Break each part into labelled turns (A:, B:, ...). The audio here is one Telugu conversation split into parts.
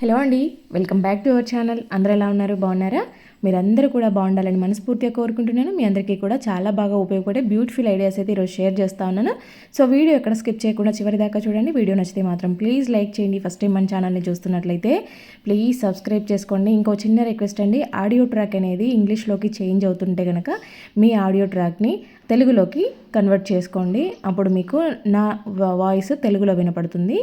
A: హలో అండి, welcome back to our channel. అందరూ ఎలా ఉన్నారు? బాగున్నారా? మీరందరూ కూడా బాగుండాలని మనస్ఫూర్తిగా కోరుకుంటున్నాను. మీ అందరికీ కూడా చాలా బాగా ఉపయోగపడే బ్యూటిఫుల్ ఐడియాస్ అయితే ఈరోజు షేర్ చేస్తా ఉన్నాను. సో వీడియో ఎక్కడ స్కిప్ చేయకుండా చివరి దాకా చూడండి. వీడియో నచ్చితే మాత్రం ప్లీజ్ లైక్ చేయండి. ఫస్ట్ టైం మన ఛానల్ని చూస్తున్నట్లయితే ప్లీజ్ సబ్స్క్రైబ్ చేసుకోండి. ఇంకో చిన్న రిక్వెస్ట్ అండి, ఆడియో ట్రాక్ అనేది ఇంగ్లీష్లోకి చేంజ్ అవుతుంటే కనుక మీ ఆడియో ట్రాక్ని తెలుగులోకి కన్వర్ట్ చేసుకోండి. అప్పుడు మీకు నా వాయిస్ తెలుగులో వినపడుతుంది.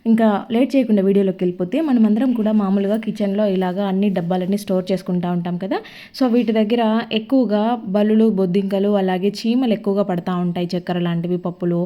A: ఇంకా లేట్ చేయకుండా వీడియోలోకి వెళ్ళిపోతే మనమందరం కూడా మామూలుగా కిచెన్లో ఇలాగా అన్ని డబ్బాలన్నీ స్టోర్ చేసుకుంటూ ఉంటాం కదా. సో వీటి దగ్గర ఎక్కువగా బల్లులు, బొద్దింకలు, అలాగే చీమలు ఎక్కువగా పడతా ఉంటాయి. చక్కెర లాంటివి, పప్పులు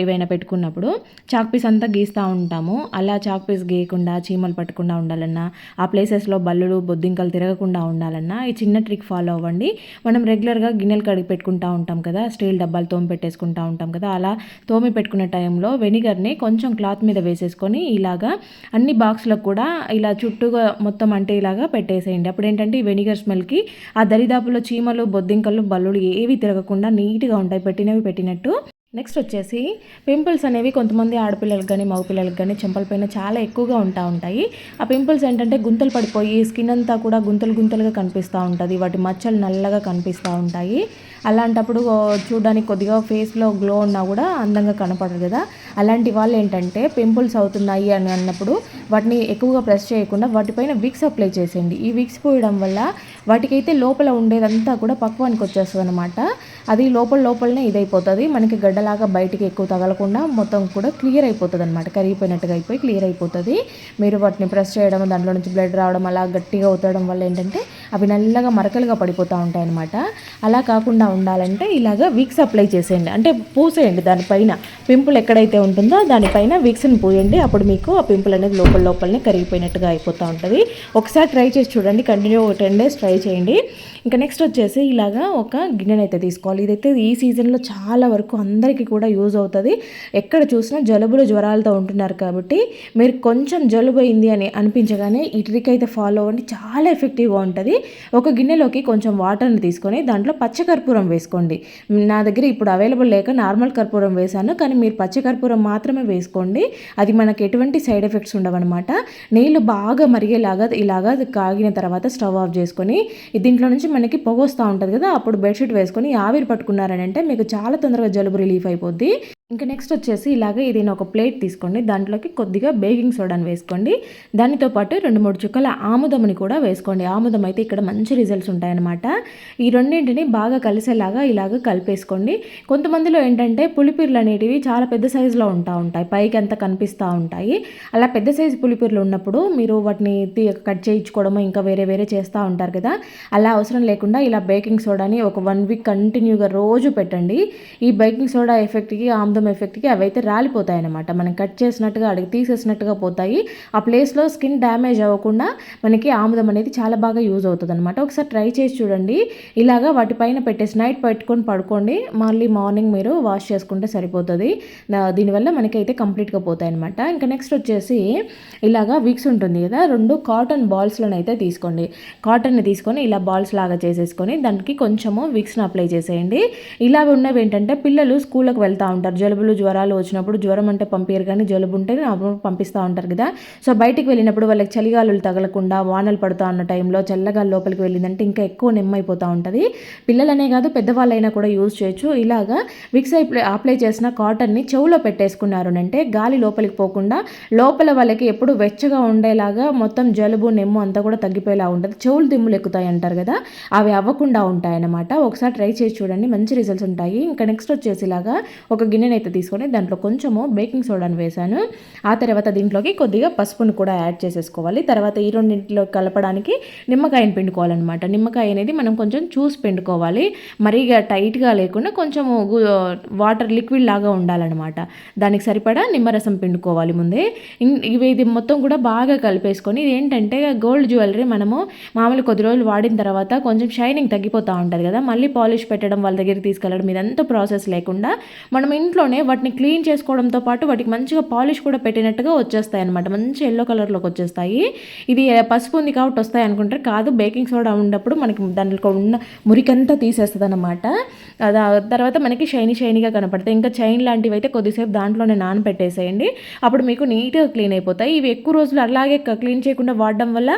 A: ఏవైనా పెట్టుకున్నప్పుడు చాక్ పీస్ అంతా గీస్తూ ఉంటాము. అలా చాక్ పీస్ గీయకుండా, చీమలు పట్టకుండా ఉండాలన్నా, ఆ ప్లేసెస్లో బల్లులు, బొద్దింకలు తిరగకుండా ఉండాలన్నా ఈ చిన్న ట్రిక్ ఫాలో అవ్వండి. మనం రెగ్యులర్గా గిన్నెలు కడిగి పెట్టుకుంటూ ఉంటాం కదా, స్టీల్ డబ్బాలు తోమి పెట్టేసుకుంటూ ఉంటాం కదా. అలా తోమి పెట్టుకునే టైంలో వెనిగర్ని కొంచెం క్లాత్ మీద వేసేసుకొని ఇలాగా అన్ని బాక్స్లకు కూడా ఇలా చుట్టూగా మొత్తం అంటే ఇలాగా పెట్టేసేయండి. అప్పుడు ఏంటంటే ఈ వెనిగర్ స్మెల్కి ఆ దరిదాపులో చీమలు, బొద్దింకలు, బల్లులు ఏవి తిరగకుండా నీట్గా ఉంటాయి, పెట్టినవి పెట్టినట్టు. నెక్స్ట్ వచ్చేసి పింపుల్స్ అనేవి కొంతమంది ఆడపిల్లలకు కానీ మగపిల్లలకు కానీ చెంపలపైన చాలా ఎక్కువగా ఉంటాయి. ఆ పింపుల్స్ ఏంటంటే గుంతలు పడిపోయి స్కిన్ అంతా కూడా గుంతలు గుంతలుగా కనిపిస్తూ ఉంటుంది. వాటి మచ్చలు నల్లగా కనిపిస్తూ ఉంటాయి. అలాంటప్పుడు చూడడానికి కొద్దిగా ఫేస్లో గ్లో ఉన్నా కూడా అందంగా కనపడరు కదా. అలాంటి వాళ్ళు ఏంటంటే పింపుల్స్ అవుతున్నాయి అని అన్నప్పుడు వాటిని ఎక్కువగా ప్రెస్ చేయకుండా వాటిపైన విక్స్ అప్లై చేసేయండి. ఈ విక్స్ పోయడం వల్ల వాటికైతే లోపల ఉండేదంతా కూడా పక్వానికి వచ్చేస్తుంది అనమాట. అది లోపలనే ఇదైపోతుంది. మనకి గడ్డలాగా బయటికి ఎక్కువ తగలకుండా మొత్తం కూడా క్లియర్ అయిపోతుంది అనమాట. కరిగిపోయినట్టుగా అయిపోయి క్లియర్ అయిపోతుంది. మీరు వాటిని ప్రెస్ చేయడం, దాంట్లో నుంచి బ్లడ్ రావడం, అలా గట్టిగా అవుతడం వల్ల ఏంటంటే అవి నల్లగా మరకలుగా పడిపోతూ ఉంటాయి అనమాట. అలా కాకుండా ఉండాలంటే ఇలాగ విక్స్ అప్లై చేసేయండి, అంటే పూసేయండి. దానిపైన పింపుల్ ఎక్కడైతే ఉంటుందో దానిపైన విక్స్ని పూయండి. అప్పుడు మీకు ఆ పింపుల్ అనేది లోపలనే కరిగిపోయినట్టుగా అయిపోతూ ఉంటుంది. ఒకసారి ట్రై చేసి చూడండి, కంటిన్యూ 10 days ట్రై చేయండి. ఇంకా నెక్స్ట్ వచ్చేసి ఇలాగా ఒక గిన్నెనైతే తీసుకోవాలి. ఇదైతే ఈ సీజన్లో చాలా వరకు అందరికీ కూడా యూజ్ అవుతుంది. ఎక్కడ చూసినా జలుబులు, జ్వరాలతో ఉంటున్నారు కాబట్టి మీరు కొంచెం జలుబు అయింది అని అనిపించగానే ఈ ట్రిక్ అయితే ఫాలో అవ్వండి, చాలా ఎఫెక్టివ్గా ఉంటుంది. ఒక గిన్నెలోకి కొంచెం వాటర్ని తీసుకొని దాంట్లో పచ్చకర్పూరం వేసుకోండి. నా దగ్గర ఇప్పుడు అవైలబుల్ లేక నార్మల్ కర్పూరం వేశాను, కానీ మీరు పచ్చకర్పూరం మాత్రమే వేసుకోండి. అది మనకు ఎటువంటి సైడ్ ఎఫెక్ట్స్ ఉండవన్నమాట. నీళ్ళు బాగా మరిగేలాగా ఇలాగా కాగిన తర్వాత స్టవ్ ఆఫ్ చేసుకొని దీంట్లో నుంచి మనకి పొగ వస్తూ ఉంటుంది కదా, అప్పుడు బెడ్షీట్ వేసుకొని ఆవిరి పట్టుకున్నారని అంటే మీకు చాలా తొందరగా జలుబు రిలీఫ్ అయిపోద్ది. ఇంకా నెక్స్ట్ వచ్చేసి ఇలాగే ఏదైనా ఒక ప్లేట్ తీసుకోండి. దాంట్లోకి కొద్దిగా బేకింగ్ సోడాని వేసుకోండి. దానితో పాటు 2-3 చుక్కల ఆముదంని కూడా వేసుకోండి. ఆముదం అయితే ఇక్కడ మంచి రిజల్ట్స్ ఉంటాయన్నమాట. ఈ రెండింటిని బాగా కలిసేలాగా ఇలాగ కలిపేసుకోండి. కొంతమందిలో ఏంటంటే పులిపీర్లు అనేటివి చాలా పెద్ద సైజులో ఉంటాయి, పైకి అంతా కనిపిస్తూ ఉంటాయి. అలా పెద్ద సైజు పులిపీర్లు ఉన్నప్పుడు మీరు వాటిని కట్ చేయించుకోవడము ఇంకా వేరే చేస్తూ ఉంటారు కదా. అలా అవసరం లేకుండా ఇలా బేకింగ్ సోడాని ఒక 1 week కంటిన్యూగా రోజు పెట్టండి. ఈ బేకింగ్ సోడా ఎఫెక్ట్కి, ఆముదం ఎఫెక్ట్కి అవైతే రాలిపోతాయి అన్నమాట. మనం కట్ చేసినట్టుగా అడిగి తీసేసినట్టుగా పోతాయి. ఆ ప్లేస్లో స్కిన్ డ్యామేజ్ అవ్వకుండా మనకి ఆముదం అనేది చాలా బాగా యూజ్ అవుతుంది అనమాట. ఒకసారి ట్రై చేసి చూడండి. ఇలాగా వాటిపైన పెట్టేసి నైట్ పెట్టుకొని పడుకోండి, మళ్ళీ మార్నింగ్ మీరు వాష్ చేసుకుంటే సరిపోతుంది. దీనివల్ల మనకైతే కంప్లీట్గా పోతాయి అనమాట. ఇంకా నెక్స్ట్ వచ్చేసి ఇలాగా విక్స్ ఉంటుంది కదా, 2 కాటన్ బాల్స్లను అయితే తీసుకోండి. కాటన్ని తీసుకొని ఇలా బాల్స్ లాగా చేసేసుకొని దానికి కొంచెము విక్స్ని అప్లై చేసేయండి. ఇలా ఉన్నవి ఏంటంటే పిల్లలు స్కూల్కి వెళ్తూ ఉంటారు, జలుబులు, జ్వరాలు వచ్చినప్పుడు, జ్వరం అంటే పంపించరు కానీ జలుబు ఉంటే పంపిస్తూ ఉంటారు కదా. సో బయటికి వెళ్ళినప్పుడు వాళ్ళకి చలిగాలులు తగలకుండా, వానలు పడుతూ ఉన్న టైంలో చల్లగాలి లోపలికి వెళ్ళిందంటే ఇంకా ఎక్కువ నెమ్మైపోతూ ఉంటుంది. పిల్లలనే కాదు పెద్దవాళ్ళైనా కూడా యూజ్ చేయొచ్చు. ఇలాగా విక్స్ అప్లై చేసిన కాటన్ని చెవులో పెట్టేసుకున్నారు అంటే గాలి లోపలికి పోకుండా లోపల వాళ్ళకి ఎప్పుడు వెచ్చగా ఉండేలాగా మొత్తం జలుబు, నెమ్ము అంతా కూడా తగ్గిపోయేలా ఉంటుంది. చెవులు దిమ్ములు ఎక్కుతాయి అంటారు కదా, అవి అవ్వకుండా ఉంటాయన్నమాట. ఒకసారి ట్రై చేసి చూడండి, మంచి రిజల్ట్స్ ఉంటాయి. ఇంకా నెక్స్ట్ వచ్చేసి ఇలాగా ఒక గిన్నెనైతే తీసుకొని దాంట్లో కొంచెము బేకింగ్ సోడాని వేశాను. ఆ తర్వాత దీంట్లోకి కొద్దిగా పసుపును కూడా యాడ్ చేసేసుకోవాలి. తర్వాత ఈ రెండింటిలో కలపడానికి నిమ్మకాయని పిండుకోవాలన్నమాట. నిమ్మకాయ అనేది మనం కొంచెం చూసి పిండుకోవాలి, మరీగా టైట్గా లేకుండా కొంచెం వాటర్ లిక్విడ్ లాగా ఉండాలన్నమాట. దానికి సరిపడా నిమ్మరసం పిండుకోవాలి ముందే. ఇది మొత్తం కూడా బాగా కలిపేసుకొని, ఇది ఏంటంటే గోల్డ్ జ్యువెలరీ మనము మామూలు కొద్ది రోజులు వాడిన తర్వాత కొంచెం షైనింగ్ తగ్గిపోతూ ఉంటుంది కదా, మళ్ళీ పాలిష్ పెట్టడం, వాళ్ళ దగ్గరికి తీసుకెళ్ళడం, ఇదంతా ప్రాసెస్ లేకుండా మనం ఇంట్లో దీంట్లోనే వాటిని క్లీన్ చేసుకోవడంతో పాటు వాటికి మంచిగా పాలిష్ కూడా పెట్టినట్టుగా వచ్చేస్తాయి అనమాట. మంచి ఎల్లో కలర్లోకి వచ్చేస్తాయి. ఇది పసుపు ఉంది కాబట్టి వస్తాయి అనుకుంటారు, కాదు బేకింగ్ సోడా ఉన్నప్పుడు మనకి దాంట్లో ఉన్న మురికంతా తీసేస్తుంది అనమాట. తర్వాత మనకి షైనీగా కనపడతాయి. ఇంకా చైన్ లాంటివి అయితే కొద్దిసేపు దాంట్లోనే నానబెట్టేసేయండి, అప్పుడు మీకు నీట్గా క్లీన్ అయిపోతాయి. ఇవి ఎక్కువ రోజులు అలాగే క్లీన్ చేయకుండా వాడడం వల్ల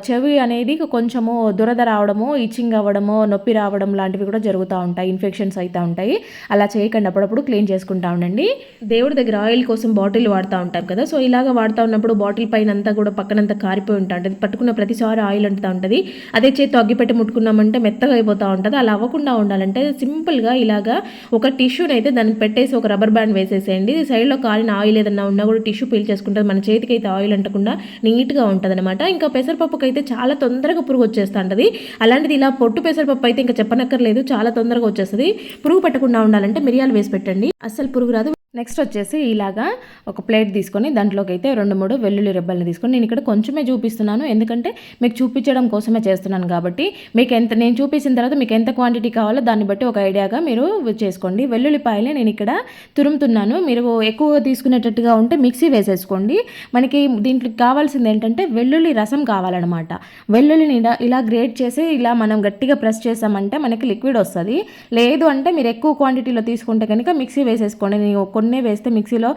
A: చెవి అనేది కొంచెము దురద రావడము, ఇచ్చింగ్ అవ్వడము, నొప్పి రావడం లాంటివి కూడా జరుగుతూ ఉంటాయి, ఇన్ఫెక్షన్స్ అవుతూ ఉంటాయి. అలా చేయకుండా అప్పుడప్పుడు క్లీన్ చేసుకుంటా ఉండండి. దేవుడి దగ్గర ఆయిల్ కోసం బాటిల్ వాడుతూ ఉంటాం కదా, సో ఇలాగ వాడుతూ ఉన్నప్పుడు బాటిల్ పైన అంతా కూడా పక్కనంతా కారిపోయి ఉంటుంది. పట్టుకున్న ప్రతిసారి ఆయిల్ అంటుతూ ఉంటుంది. అదే చేతితో అగ్గిపెట్టి ముట్టుకున్నామంటే మెత్తగా అయిపోతూ ఉంటుంది. అలా అవ్వకుండా ఉండాలంటే సింపుల్గా ఇలాగా ఒక టిష్యూని అయితే దానికి పెట్టేసి ఒక రబ్బర్ బ్యాండ్ వేసేసేయండి. సైడ్లో కాలిన ఆయిల్ ఏదన్నా ఉన్నా కూడా టిష్యూ పీల్ చేసుకుంటుంది. మన చేతికి అయితే ఆయిల్ అంటకుండా నీట్గా ఉంటుంది అనమాట. ఇంకా పెసరపప్పుకి అయితే చాలా తొందరగా పురుగు వచ్చేస్తూ ఉంటుంది. అలాంటిది ఇలా పొట్టు పెసరపప్పు అయితే ఇంకా చెప్పనక్కర్లేదు, చాలా తొందరగా వచ్చేస్తుంది. పురుగు పట్టకుండా ఉండాలంటే మిరియాలు వేసి పెట్టండి, అస్సలు పురుగు రాదు. నెక్స్ట్ వచ్చేసి ఇలాగా ఒక ప్లేట్ తీసుకొని దాంట్లోకి అయితే 2-3 వెల్లుల్లి రెబ్బల్ని తీసుకొని, నేను ఇక్కడ కొంచెమే చూపిస్తున్నాను ఎందుకంటే మీకు చూపించడం కోసమే చేస్తున్నాను కాబట్టి, మీకు ఎంత నేను చూపించిన తర్వాత మీకు ఎంత క్వాంటిటీ కావాలో దాన్ని బట్టి ఒక ఐడియాగా మీరు చేసుకోండి. వెల్లుల్లిపాయలే నేను ఇక్కడ తురుముతున్నాను. మీరు ఎక్కువగా తీసుకునేటట్టుగా ఉంటే మిక్సీ వేసేసుకోండి. మనకి దీంట్లో కావాల్సింది ఏంటంటే వెల్లుల్లి రసం కావాలన్నమాట. వెల్లుల్లిని ఇలా గ్రేట్ చేసి ఇలా మనం గట్టిగా ప్రెస్ చేసామంటే మనకి లిక్విడ్ వస్తుంది. లేదు అంటే మీరు ఎక్కువ క్వాంటిటీలో తీసుకుంటే కనుక మిక్సీ వేసేసుకోండి. నేను కొన్నే వేస్తే మిక్సీలో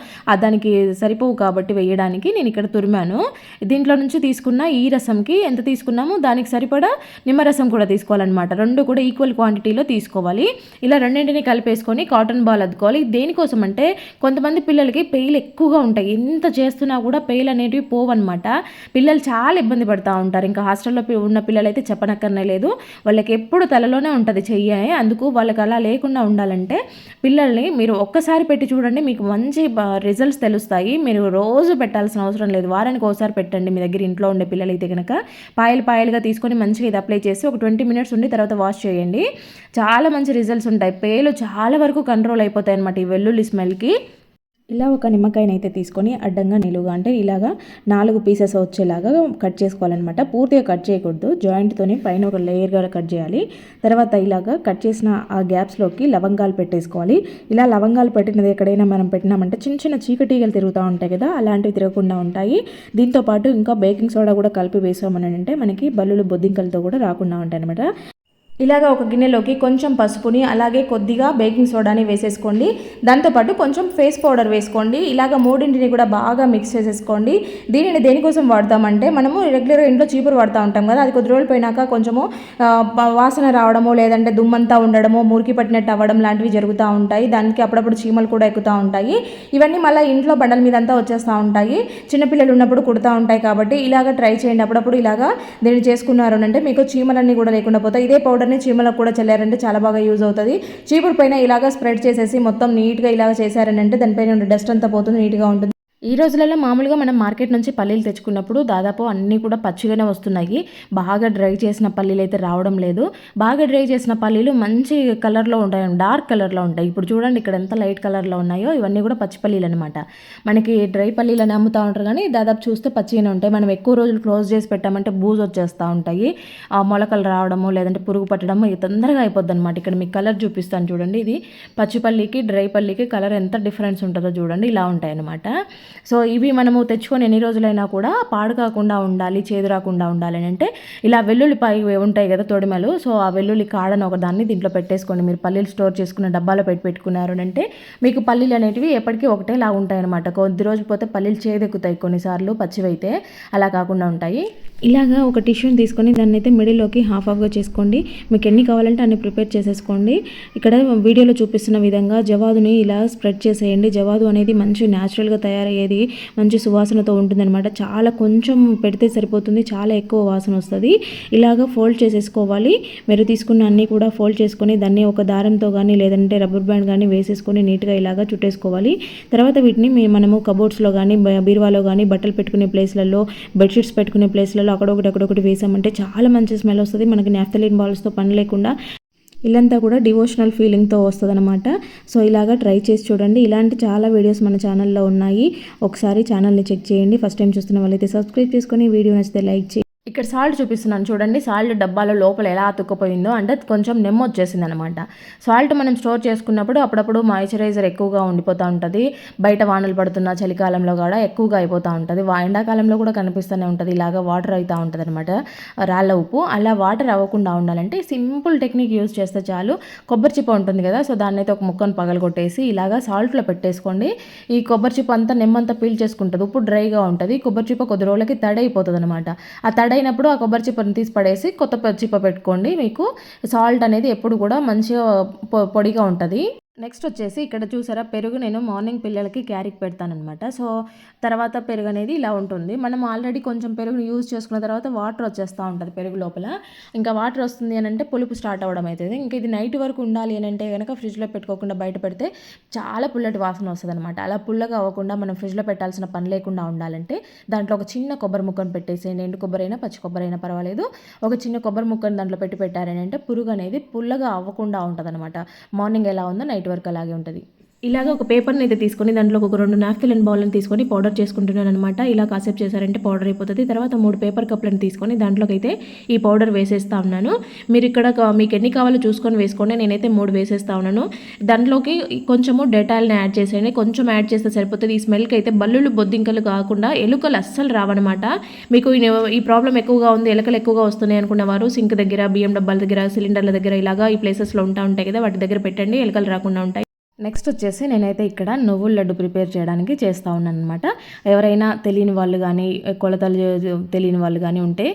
A: దానికి సరిపోవు కాబట్టి వేయడానికి నేను ఇక్కడ తురిమాను. దీంట్లో నుంచి తీసుకున్న ఈ రసంకి ఎంత తీసుకున్నామో దానికి సరిపడా నిమ్మరసం కూడా తీసుకోవాలన్నమాట. రెండు కూడా ఈక్వల్ క్వాంటిటీలో తీసుకోవాలి. ఇలా రెండింటిని కలిపేసుకొని కాటన్ బాల్ అద్దుకోవాలి. దేనికోసం అంటే కొంతమంది పిల్లలకి పెయిల్ ఎక్కువగా ఉంటాయి, ఎంత చేస్తున్నా కూడా పెయిల్ అనేటివి పోవన్నమాట. పిల్లలు చాలా ఇబ్బంది పడుతూ ఉంటారు. ఇంకా హాస్టల్లో ఉన్న పిల్లలైతే చెప్పనక్కర్నే లేదు, వాళ్ళకి ఎప్పుడు తలలోనే ఉంటుంది చెయ్యి. అందుకు వాళ్ళకి అలా లేకుండా ఉండాలంటే పిల్లల్ని మీరు ఒక్కసారి పెట్టి చూడండి, మీకు మంచి రిజల్ట్స్ తెలుస్తాయి. మీరు రోజు పెట్టాల్సిన అవసరం లేదు, వారానికి ఒకసారి పెట్టండి. మీ దగ్గర ఇంట్లో ఉండే పిల్లలు అయితే కనుక పాయలుగా తీసుకొని మంచిగా ఇది అప్లై చేసి ఒక 20 మినిట్స్ ఉండి తర్వాత వాష్ చేయండి. చాలా మంచి రిజల్ట్స్ ఉంటాయి. పేలు చాలా వరకు కంట్రోల్ అయిపోతాయి అన్నమాట ఈ వెల్లుల్లి స్మెల్కి. ఇలా ఒక నిమ్మకాయని అయితే తీసుకొని అడ్డంగా నిలువుగా అంటే ఇలాగా 4 పీసెస్ వచ్చేలాగా కట్ చేసుకోవాలన్నమాట. పూర్తిగా కట్ చేయకూడదు, జాయింట్తోని పైన ఒక లేయర్గా కట్ చేయాలి. తర్వాత ఇలాగా కట్ చేసిన ఆ గ్యాప్స్లోకి లవంగాలు పెట్టేసుకోవాలి. ఇలా లవంగాలు పెట్టినది ఎక్కడైనా మనం పెట్టినామంటే చిన్న చిన్న చీకటీగలు తిరుగుతూ ఉంటాయి కదా, అలాంటివి తిరగకుండా ఉంటాయి. దీంతోపాటు ఇంకా బేకింగ్ సోడా కూడా కలిపి వేసామని అంటే మనకి బల్లులు బొద్దింకలతో కూడా రాకుండా ఉంటాయి అనమాట. ఇలాగ ఒక గిన్నెలోకి కొంచెం పసుపుని అలాగే కొద్దిగా బేకింగ్ సోడాని వేసేసుకోండి. దాంతోపాటు కొంచెం ఫేస్ పౌడర్ వేసుకోండి. ఇలాగ మూడింటిని కూడా బాగా మిక్స్ చేసేసుకోండి. దీనిని దేనికోసం వాడతామంటే మనము రెగ్యులర్గా ఇంట్లో చీపురు వాడుతూ ఉంటాం కదా, అది కొద్ది రోజులు పోయినాక కొంచెము వాసన రావడము, లేదంటే దుమ్మంతా ఉండడము, మురికి పట్టినట్టు అవ్వడం లాంటివి జరుగుతూ ఉంటాయి. దానికి అప్పుడప్పుడు చీమలు కూడా ఎక్కుతూ ఉంటాయి. ఇవన్నీ మళ్ళీ ఇంట్లో బండల మీద అంతా వచ్చేస్తూ ఉంటాయి. చిన్నపిల్లలు ఉన్నప్పుడు కుడుతూ ఉంటాయి కాబట్టి ఇలాగ ట్రై చేయండి. అప్పుడప్పుడు ఇలాగా దీన్ని చేసుకున్నారు అంటే మీకు చీమలన్నీ కూడా లేకుండా పోతాయి. ఇదే పౌడర్ చీమలకు కూడా చల్లారంటే చాలా బాగా యూజ్ అవుతుంది. చీపురు పైన ఇలాగా స్ప్రెడ్ చేసేసి మొత్తం నీట్గా ఇలాగ చేశారనంటే దానిపైన డస్ట్ అంతా పోతుంది, నీట్గా ఉంటుంది. ఈ రోజులలో మామూలుగా మనం మార్కెట్ నుంచి పల్లీలు తెచ్చుకున్నప్పుడు దాదాపు అన్నీ కూడా పచ్చిగానే వస్తున్నాయి. బాగా డ్రై చేసిన పల్లీలు అయితే రావడం లేదు. బాగా డ్రై చేసిన పల్లీలు మంచి కలర్లో ఉంటాయి, డార్క్ కలర్లో ఉంటాయి. ఇప్పుడు చూడండి ఇక్కడ ఎంత లైట్ కలర్లో ఉన్నాయో, ఇవన్నీ కూడా పచ్చి పల్లీలు అనమాట. మనకి డ్రై పల్లీలు అని అమ్ముతూ ఉంటారు కానీ దాదాపు చూస్తే పచ్చిగానే ఉంటాయి. మనం ఎక్కువ రోజులు క్లోజ్ చేసి పెట్టామంటే బూజు వచ్చేస్తూ ఉంటాయి, మొలకలు రావడము లేదంటే పురుగు పట్టడము ఇది తొందరగా అయిపోద్ది అనమాట. ఇక్కడ మీకు కలర్ చూపిస్తాను చూడండి. ఇది పచ్చి పల్లీకి డ్రై పల్లీకి కలర్ ఎంత డిఫరెన్స్ ఉంటుందో చూడండి, ఇలా ఉంటాయి అనమాట. సో ఇవి మనము తెచ్చుకొని ఎన్ని రోజులైనా కూడా పాడు కాకుండా ఉండాలి, చేదు రాకుండా ఉండాలి అంటే ఇలా వెల్లుల్లిపాయ ఉంటాయి కదా తొడిమలు, సో ఆ వెల్లుల్లి కాడను ఒక దాన్ని దీంట్లో పెట్టేసుకోండి. మీరు పల్లీలు స్టోర్ చేసుకున్న డబ్బాలో పెట్టుకున్నారు అంటే మీకు పల్లీలు అనేటివి ఎప్పటికీ ఒకటేలా ఉంటాయి అనమాట. కొద్ది రోజులు పోతే పల్లీలు చేదెక్కుతాయి కొన్నిసార్లు, పచ్చివైతే అలా కాకుండా ఉంటాయి. ఇలాగా ఒక టిష్యూని తీసుకొని దాన్ని అయితే మిడిల్లోకి హాఫ్గా చేసుకోండి. మీకు ఎన్ని కావాలంటే అన్ని ప్రిపేర్ చేసేసుకోండి. ఇక్కడ వీడియోలో చూపిస్తున్న విధంగా జవాదుని ఇలా స్ప్రెడ్ చేసేయండి. జవాదు అనేది మంచి న్యాచురల్గా తయారయ్యేది, మంచి సువాసనతో ఉంటుందన్నమాట. చాలా కొంచెం పెడితే సరిపోతుంది, చాలా ఎక్కువ వాసన వస్తుంది. ఇలాగ ఫోల్డ్ చేసేసుకోవాలి. మీరు తీసుకున్న అన్నీ కూడా ఫోల్డ్ చేసుకొని దాన్ని ఒక దారంతో కానీ లేదంటే రబ్బర్ బ్యాండ్ కానీ వేసేసుకొని నీట్గా ఇలాగా చుట్టేసుకోవాలి. తర్వాత వీటిని మనము కబోర్డ్స్లో కానీ బీరువాలో కానీ బట్టలు పెట్టుకునే ప్లేస్లలో, బెడ్షీట్స్ పెట్టుకునే ప్లేస్లలో అక్కడొకటి వేసామంటే చాలా మంచి స్మెల్ వస్తుంది. మనకి నాఫ్థలిన్ బాల్స్తో పని లేకుండా ఇల్లంతా కూడా డివోషనల్ ఫీలింగ్తో వస్తుంది అనమాట. సో ఇలాగా ట్రై చేసి చూడండి. ఇలాంటి చాలా వీడియోస్ మన ఛానల్లో ఉన్నాయి, ఒకసారి ఛానల్ని చెక్ చేయండి. ఫస్ట్ టైం చూస్తున్న వాళ్ళైతే సబ్స్క్రైబ్ చేసుకొని వీడియో నచ్చితే లైక్ చేయండి. ఇక్కడ సాల్ట్ చూపిస్తున్నాను చూడండి. సాల్ట్ డబ్బాలో లోపల ఎలా అతుక్కుపోయిందో, అంటే కొంచెం నెమ్మ వచ్చేసింది అనమాట. సాల్ట్ మనం స్టోర్ చేసుకున్నప్పుడు అప్పుడప్పుడు మాయిశ్చరైజర్ ఎక్కువగా ఉండిపోతూ ఉంటుంది. బయట వానలు పడుతున్న చలికాలంలో కూడా ఎక్కువగా అయిపోతూ ఉంటుంది. ఎండాకాలంలో కూడా కనిపిస్తూనే ఉంటుంది, ఇలాగ వాటర్ అవుతూ ఉంటుంది అనమాట, రాళ్ళ ఉప్పు. అలా వాటర్ అవ్వకుండా ఉండాలంటే సింపుల్ టెక్నిక్ యూజ్ చేస్తే చాలు. కొబ్బరి చిప్ప ఉంటుంది కదా, సో దాన్ని అయితే ఒక ముక్కను పగలగొట్టేసి ఇలాగా సాల్ట్లో పెట్టేసుకోండి. ఈ కొబ్బరి చిప్ప అంతా నెమ్మంతా పీల్ చేసుకుంటుంది, ఉప్పు డ్రైగా ఉంటుంది. కొబ్బరి చిప్ప కొద్ది రోజులకి తడి అయిపోతుంది అనమాట. ఆ తడైనప్పుడు ఆ కొబ్బరి చిప్పని తీసి పడేసి కొత్త చిప్ప పెట్టుకోండి. మీకు సాల్ట్ అనేది ఎప్పుడు కూడా మంచిగా పొడిగా ఉంటుంది. నెక్స్ట్ వచ్చేసి ఇక్కడ చూసారా, పెరుగు నేను మార్నింగ్ పిల్లలకి క్యారీకి పెడతానమాట. సో తర్వాత పెరుగు అనేది ఇలా ఉంటుంది. మనం ఆల్రెడీ కొంచెం పెరుగుని యూజ్ చేసుకున్న తర్వాత వాటర్ వచ్చేస్తూ ఉంటుంది పెరుగు లోపల. ఇంకా వాటర్ వస్తుంది అని అంటే పులుపు స్టార్ట్ అవ్వడం అవుతుంది. ఇంకా ఇది నైట్ వరకు ఉండాలి అని అంటే కనుక ఫ్రిడ్జ్లో పెట్టుకోకుండా బయట పెడితే చాలా పుల్లటి వాసన వస్తుంది అనమాట. అలా పుల్లగా అవ్వకుండా మనం ఫ్రిడ్జ్లో పెట్టాల్సిన పని లేకుండా ఉండాలంటే దాంట్లో ఒక చిన్న కొబ్బరి ముక్కను పెట్టేసేయండి. ఎండు కొబ్బరి అయినా పచ్చి కొబ్బరి అయినా పర్వాలేదు. ఒక చిన్న కొబ్బరి ముక్కను దాంట్లో పెట్టారని అంటే పురుగు అనేది పుల్లగా అవ్వకుండా ఉంటుంది అనమాట. మార్నింగ్ ఎలా ఉందో నైట్ వరకు అలాగే ఉంటుంది. ఇలాగ ఒక పేపర్ని అయితే తీసుకొని దాంట్లో ఒక 2 నాప్కిన్ అండ్ బౌల్ని తీసుకొని పౌడర్ చేసుకుంటున్నాను అనమాట. ఇలా కాసేపు చేశారంటే పౌడర్ అయిపోతుంది. తర్వాత 3 పేపర్ కప్లను తీసుకొని దాంట్లోకి అయితే ఈ పౌడర్ వేసేస్తా ఉన్నాను. మీరు ఇక్కడ మీకు ఎన్ని కావాలో చూసుకొని వేసుకోండి. నేనైతే 3 వేసేస్తా ఉన్నాను. దాంట్లోకి కొంచెము డెటాల్ని యాడ్ చేసేయండి. కొంచెం యాడ్ చేస్తే సరిపోతుంది. ఈ స్మెల్కి అయితే బల్లులు బొద్దింకలు కాకుండా ఎలుకలు అస్సలు రావన్నమాట. మీకు ఈ ప్రాబ్లం ఎక్కువగా ఉంది, ఎలుకలు ఎక్కువగా వస్తున్నాయి అనుకున్నవారు సింక్ దగ్గర, బియ్యం డబ్బాల దగ్గర, సిలిండర్ల దగ్గర ఇలాగా ఈ ప్లేసెస్లో ఉంటాయి కదా, వాటి దగ్గర పెట్టండి, ఎలుకలు రాకుండా ఉంటాయి. నెక్స్ట్ వచ్చేసి నేనైతే ఇక్కడ నువ్వుల లడ్డు ప్రిపేర్ చేయడానికి చేస్తూ ఉన్నాను అనమాట. ఎవరైనా తెలియని వాళ్ళు కానీ, కొలతలు తెలియని వాళ్ళు కానీ ఉంటే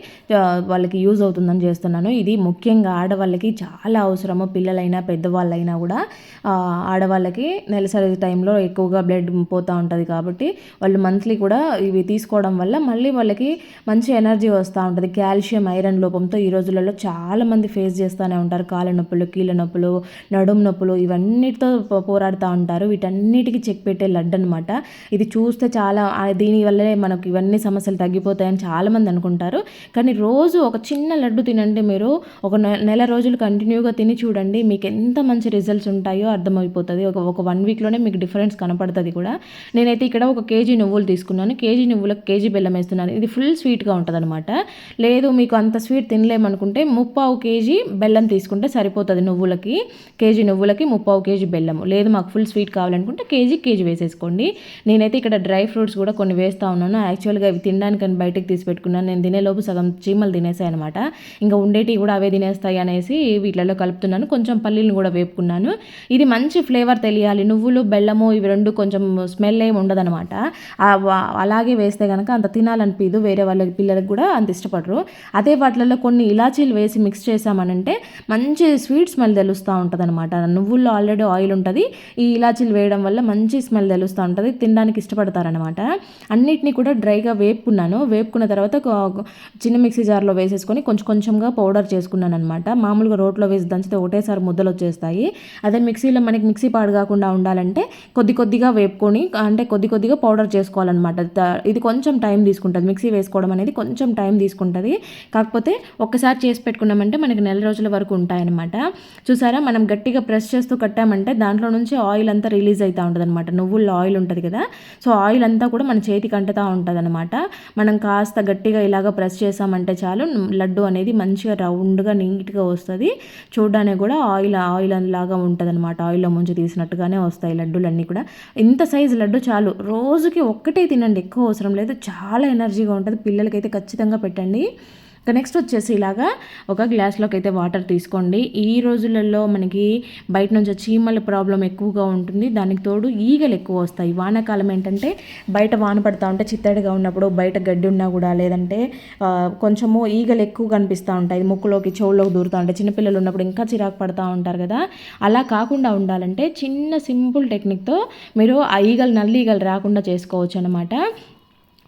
A: వాళ్ళకి యూజ్ అవుతుందని చేస్తున్నాను. ఇది ముఖ్యంగా ఆడవాళ్ళకి చాలా అవసరము. పిల్లలైనా పెద్దవాళ్ళైనా కూడా ఆడవాళ్ళకి నెలసరి టైంలో ఎక్కువగా బ్లడ్ పోతూ ఉంటుంది కాబట్టి వాళ్ళు మంత్లీ కూడా ఇవి తీసుకోవడం వల్ల మళ్ళీ వాళ్ళకి మంచి ఎనర్జీ వస్తూ ఉంటుంది. కాల్షియం, ఐరన్ లోపంతో ఈ రోజులలో చాలామంది ఫేస్ చేస్తూనే ఉంటారు. కాళ్ళ నొప్పులు, కీళ్ళ నొప్పులు, నడుము నొప్పులు ఇవన్నిటితో పోరాడుతూ ఉంటారు. వీటన్నిటికీ చెక్ పెట్టే లడ్డు అనమాట. ఇది చూస్తే చాలా దీనివల్లే మనకు ఇవన్నీ సమస్యలు తగ్గిపోతాయని చాలామంది అనుకుంటారు. కానీ రోజు ఒక చిన్న లడ్డు తినండి. మీరు ఒక నెల రోజులు కంటిన్యూగా తిని చూడండి, మీకు ఎంత మంచి రిజల్ట్స్ ఉంటాయో అర్థమైపోతుంది. ఒక 1 వీక్లోనే మీకు డిఫరెన్స్ కనపడుతుంది కూడా. నేనైతే ఇక్కడ 1 కేజీ నువ్వులు తీసుకున్నాను. కేజీ నువ్వులకు కేజీ బెల్లం వేస్తున్నాను. ఇది ఫుల్ స్వీట్గా ఉంటుంది అనమాట. లేదు మీకు అంత స్వీట్ తినలేమనుకుంటే 3/4 కేజీ బెల్లం తీసుకుంటే సరిపోతుంది. కేజీ నువ్వులకి 3/4 కేజీ బెల్లం. లేదు మాకు ఫుల్ స్వీట్ కావాలనుకుంటే కేజీ వేసేసుకోండి. నేనైతే ఇక్కడ డ్రై ఫ్రూట్స్ కూడా కొన్ని వేస్తూ ఉన్నాను. యాక్చువల్గా అవి తినడానికని బయటకు తీసి పెట్టుకున్నాను. నేను తినేలోపు సగం చీమలు తినేసాయి అనమాట. ఇంకా ఉండేటివి కూడా అవే తినేస్తాయి అనేసి వీటిలలో కలుపుతున్నాను. కొంచెం పల్లీలను కూడా వేపుకున్నాను. ఇది మంచి ఫ్లేవర్ తెలియాలి. నువ్వులు, బెల్లము ఇవి 2 కొంచెం స్మెల్ ఏమి ఉండదనమాట. అలాగే వేస్తే కనుక అంత తినాలనిపించదు. వేరే వాళ్ళకి పిల్లలకు కూడా అంత ఇష్టపడరు. అదే వాటిలలో కొన్ని ఇలాచీలు వేసి మిక్స్ చేసామనంటే మంచి స్వీట్ స్మెల్ తెలుస్తూ ఉంటుంది అనమాట. నువ్వుల్లో ఆల్రెడీ ఆయిల్ ఉంటుంది. ఈ ఇలాచీలు వేయడం వల్ల మంచి స్మెల్ తెలుస్తూ ఉంటుంది. తినడానికి ఇష్టపడతారనమాట. అన్నిటినీ కూడా డ్రైగా వేపుకున్న తర్వాత చిన్న మిక్సీ జార్లో వేసేసుకొని కొంచెంగా పౌడర్ చేసుకున్నాను అనమాట. మామూలుగా రోట్లో వేసి దంచితే ఒకటేసారి ముద్దలు వచ్చేస్తాయి. అదే మిక్సీలో మనకి మిక్సీ పాడు కాకుండా ఉండాలంటే కొద్దిగా వేపుకొని అంటే కొద్దిగా పౌడర్ చేసుకోవాలన్నమాట. ఇది కొంచెం టైం తీసుకుంటుంది. మిక్సీ వేసుకోవడం అనేది కొంచెం టైం తీసుకుంటుంది. కాకపోతే ఒక్కసారి చేసి పెట్టుకున్నామంటే మనకి నెల రోజుల వరకు ఉంటాయన్నమాట. చూసారా, మనం గట్టిగా ప్రెస్ చేస్తూ కట్టామంటే దాంట్లో నుంచి ఆయిల్ అంతా రిలీజ్ అవుతూ ఉంటుంది అనమాట. నువ్వుల్లో ఆయిల్ ఉంటుంది కదా, సో ఆయిల్ అంతా కూడా మన చేతికి అంటుతూ ఉంటుంది అనమాట. మనం కాస్త గట్టిగా ఇలాగ ప్రెస్ చేసామంటే చాలు లడ్డు అనేది మంచిగా రౌండ్గా నీట్గా వస్తుంది. చూడడానికి కూడా ఆయిల్ లాగా ఉంటుంది అనమాట. ఆయిల్లో ముంచి తీసినట్టుగానే వస్తాయి లడ్డూలన్నీ కూడా. ఇంత సైజు లడ్డు చాలు. రోజుకి ఒక్కటే తినండి, ఎక్కువ అవసరం లేదు. చాలా ఎనర్జీగా ఉంటుంది. పిల్లలకైతే ఖచ్చితంగా పెట్టండి. ఇంకా నెక్స్ట్ వచ్చేసి ఇలాగా ఒక గ్లాస్లోకి అయితే వాటర్ తీసుకోండి. ఈ రోజులలో మనకి బయట నుంచి చీమల ప్రాబ్లం ఎక్కువగా ఉంటుంది. దానికి తోడు ఈగలు ఎక్కువ వస్తాయి. వానాకాలం ఏంటంటే బయట వాన పడుతూ ఉంటే చిత్తడిగా ఉన్నప్పుడు బయట గడ్డి ఉన్నా కూడా లేదంటే కొంచెము ఈగలు ఎక్కువ కనిపిస్తూ ఉంటాయి. ముక్కులోకి చెవుల్లోకి దూరుతూ ఉంటాయి. చిన్నపిల్లలు ఉన్నప్పుడు ఇంకా చిరాకు పడుతూ ఉంటారు కదా. అలా కాకుండా ఉండాలంటే చిన్న సింపుల్ టెక్నిక్తో మీరు ఆ నల్లి ఈగలు రాకుండా చేసుకోవచ్చు అనమాట.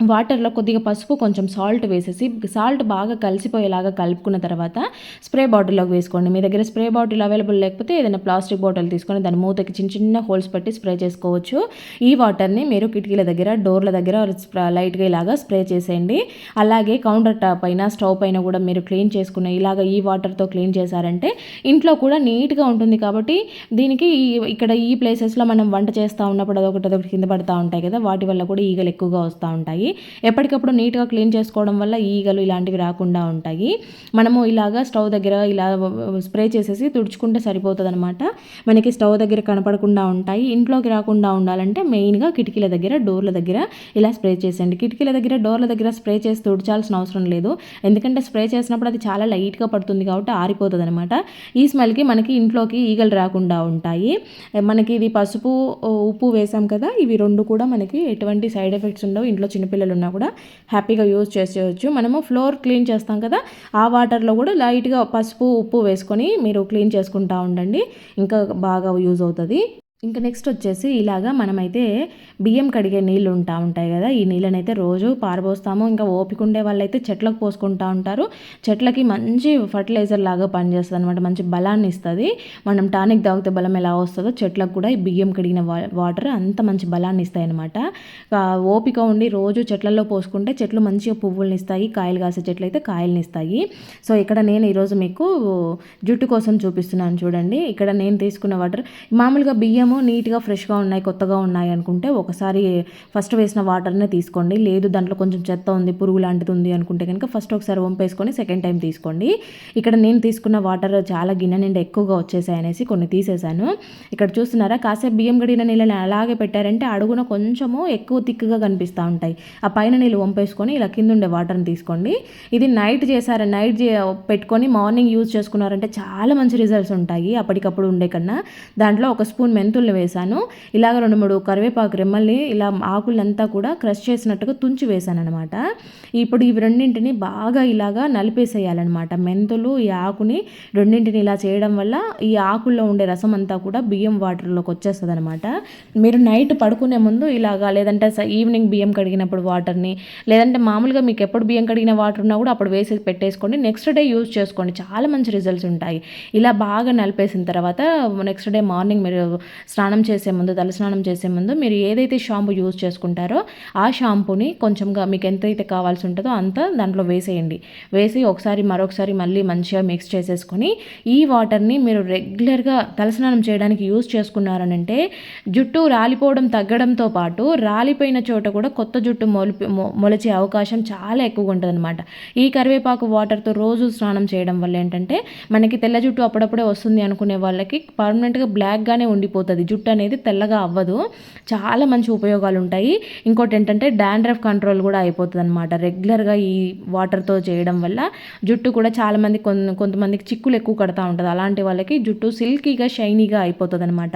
A: వాటర్లో కొద్దిగా పసుపు, కొంచెం సాల్ట్ వేసేసి సాల్ట్ బాగా కలిసిపోయేలాగా కలుపుకున్న తర్వాత స్ప్రే బాటిల్లోకి వేసుకోండి. మీ దగ్గర స్ప్రే బాటిల్ అవైలబుల్ లేకపోతే ఏదైనా ప్లాస్టిక్ బాటిల్ తీసుకొని దాని మూతకి చిన్న హోల్స్ పెట్టి స్ప్రే చేసుకోవచ్చు. ఈ వాటర్ని మీరు కిటికీల దగ్గర, డోర్ల దగ్గర లైట్గా ఇలాగా స్ప్రే చేసేయండి. అలాగే కౌంటర్ టాప్ పైన, స్టవ్ పైన కూడా మీరు క్లీన్ చేసుకున్న ఇలాగ ఈ వాటర్తో క్లీన్ చేశారంటే ఇంట్లో కూడా నీట్గా ఉంటుంది. కాబట్టి దీనికి ఇక్కడ ఈ ప్లేసెస్లో మనం వంట చేస్తూ ఉన్నప్పుడు అదొకటి కింద పడుతూ ఉంటాయి కదా, వాటి వల్ల కూడా ఈగలు ఎక్కువగా వస్తూ ఉంటాయి. ఉంటాయి. ఎప్పటికప్పుడు నీట్గా క్లీన్ చేసుకోవడం వల్ల ఈగలు ఇలాంటివి రాకుండా ఉంటాయి. మనము ఇలాగా స్టవ్ దగ్గర ఇలా స్ప్రే చేసేసి తుడుచుకుంటే సరిపోతుంది అనమాట. మనకి స్టవ్ దగ్గర కనపడకుండా ఉంటాయి. ఇంట్లోకి రాకుండా ఉండాలంటే మెయిన్గా కిటికీల దగ్గర, డోర్ల దగ్గర ఇలా స్ప్రే చేసేయండి. కిటికీల దగ్గర, డోర్ల దగ్గర స్ప్రే చేసి తుడిచాల్సిన అవసరం లేదు. ఎందుకంటే స్ప్రే చేసినప్పుడు అది చాలా లైట్గా పడుతుంది కాబట్టి ఆరిపోతుంది అనమాట. ఈ స్మెల్కి మనకి ఇంట్లోకి ఈగలు రాకుండా ఉంటాయి. మనకి ఇది పసుపు, ఉప్పు వేసాం కదా, ఇవి రెండు కూడా మనకి ఎటువంటి సైడ్ ఎఫెక్ట్స్ ఉండవు. ఇంట్లో చిన్నపిల్లలు ఉన్నా కూడా హ్యాపీగా యూజ్ చేసేయచ్చు. మనము ఫ్లోర్ క్లీన్ చేస్తాం కదా, ఆ వాటర్లో కూడా లైట్గా పసుపు, ఉప్పు వేసుకొని మీరు క్లీన్ చేసుకుంటూ ఉండండి, ఇంకా బాగా యూజ్ అవుతుంది. ఇంకా నెక్స్ట్ వచ్చేసి ఇలాగా మనమైతే బియ్యం కడిగే నీళ్ళు ఉంటాయి కదా, ఈ నీళ్ళనైతే రోజు పారబోస్తాము. ఇంకా ఓపిక ఉండే వాళ్ళైతే చెట్లకు పోసుకుంటూ ఉంటారు. చెట్లకి మంచి ఫర్టిలైజర్ లాగా పనిచేస్తుంది అనమాట, మంచి బలాన్ని ఇస్తుంది. మనం టానిక్ తాగితే బలం ఎలా వస్తుందో చెట్లకు కూడా ఈ బియ్యం కడిగిన వాటర్ అంత మంచి బలాన్ని ఇస్తాయి అనమాట. ఓపిక ఉండి రోజు చెట్లలో పోసుకుంటే చెట్లు మంచిగా పువ్వుల్ని ఇస్తాయి, కాయలు కాసే చెట్లు అయితే కాయల్ని ఇస్తాయి. సో ఇక్కడ నేను ఈరోజు మీకు జుట్టు కోసం చూపిస్తున్నాను చూడండి. ఇక్కడ నేను తీసుకున్న వాటర్ మామూలుగా బియ్యం నీట్గా ఫ్రెష్గా ఉన్నాయి, కొత్తగా ఉన్నాయి అనుకుంటే ఒకసారి ఫస్ట్ వేసిన వాటర్నే తీసుకోండి. లేదు దాంట్లో కొంచెం చెత్త ఉంది, పురుగు లాంటిది ఉంది అనుకుంటే కనుక ఫస్ట్ ఒకసారి వంపేసుకొని సెకండ్ టైం తీసుకోండి. ఇక్కడ నేను తీసుకున్న వాటర్ చాలా గిన్నె నిండా ఎక్కువగా వచ్చేసాయి అనేసి కొన్ని తీసేసాను. ఇక్కడ చూస్తున్నారా, కాసేపు బియ్యం గడిగిన నీళ్ళని అలాగే పెట్టారంటే అడుగున కొంచెము ఎక్కువ తిక్కుగా కనిపిస్తూ ఉంటాయి. ఆ పైన నీళ్ళు వంపేసుకొని ఇలా కింద ఉండే వాటర్ని తీసుకోండి. ఇది నైట్ చేశారు, నైట్ పెట్టుకొని మార్నింగ్ యూజ్ చేసుకున్నారంటే చాలా మంచి రిజల్ట్స్ ఉంటాయి అప్పటికప్పుడు ఉండే కన్నా. దాంట్లో ఒక స్పూన్ మెంతుల్ని వేసాను. ఇలాగ 2-3 కరివేపాకు రెమ్మల్ని ఇలా ఆకులంతా కూడా క్రష్ చేసినట్టుగా తుంచి వేసాను అనమాట. ఇప్పుడు ఇవి రెండింటిని బాగా ఇలాగా నలిపేసేయాలన్నమాట. మెంతులు, ఈ ఆకుని రెండింటిని ఇలా చేయడం వల్ల ఈ ఆకుల్లో ఉండే రసం అంతా కూడా బియ్యం వాటర్లోకి వచ్చేస్తుంది అనమాట. మీరు నైట్ పడుకునే ముందు ఇలాగా, లేదంటే ఈవినింగ్ బియ్యం కడిగినప్పుడు వాటర్ని, లేదంటే మామూలుగా మీకు ఎప్పుడు బియ్యం కడిగిన వాటర్ ఉన్నా కూడా అప్పుడు వేసి పెట్టేసుకోండి. నెక్స్ట్ డే యూజ్ చేసుకోండి, చాలా మంచి రిజల్ట్స్ ఉంటాయి. ఇలా బాగా నలిపేసిన తర్వాత నెక్స్ట్ డే మార్నింగ్ మీరు స్నానం చేసే ముందు, తల స్నానం చేసే ముందు మీరు ఏదైతే షాంపూ యూజ్ చేసుకుంటారో ఆ షాంపూని కొంచెంగా మీకు ఎంతైతే కావాల్సి ఉంటుందో అంత దాంట్లో వేసేయండి. వేసి ఒకసారి మరొకసారి మళ్ళీ మంచిగా మిక్స్ చేసేసుకొని ఈ వాటర్ని మీరు రెగ్యులర్గా తలస్నానం చేయడానికి యూజ్ చేసుకున్నారనంటే జుట్టు రాలిపోవడం తగ్గడంతో పాటు రాలిపోయిన చోట కూడా కొత్త జుట్టు మొలిచే అవకాశం చాలా ఎక్కువగా ఉంటుంది అనమాట. ఈ కరివేపాకు వాటర్తో రోజు స్నానం చేయడం వల్ల ఏంటంటే మనకి తెల్ల జుట్టు అప్పుడప్పుడే వస్తుంది అనుకునే వాళ్ళకి పర్మనెంట్గా బ్లాక్గానే ఉండిపోతుంది, జుట్టు అనేది తెల్లగా అవ్వదు. చాలా మంచి ఉపయోగాలు ఉంటాయి. ఇంకోటి ఏంటంటే డాండ్రఫ్ కంట్రోల్ కూడా అయిపోతుంది అనమాట రెగ్యులర్గా ఈ వాటర్తో చేయడం వల్ల. జుట్టు కూడా చాలామంది కొంతమందికి చిక్కులు ఎక్కువ కడతా ఉంటుంది, అలాంటి వాళ్ళకి జుట్టు సిల్కీగా షైనీగా అయిపోతుంది అనమాట.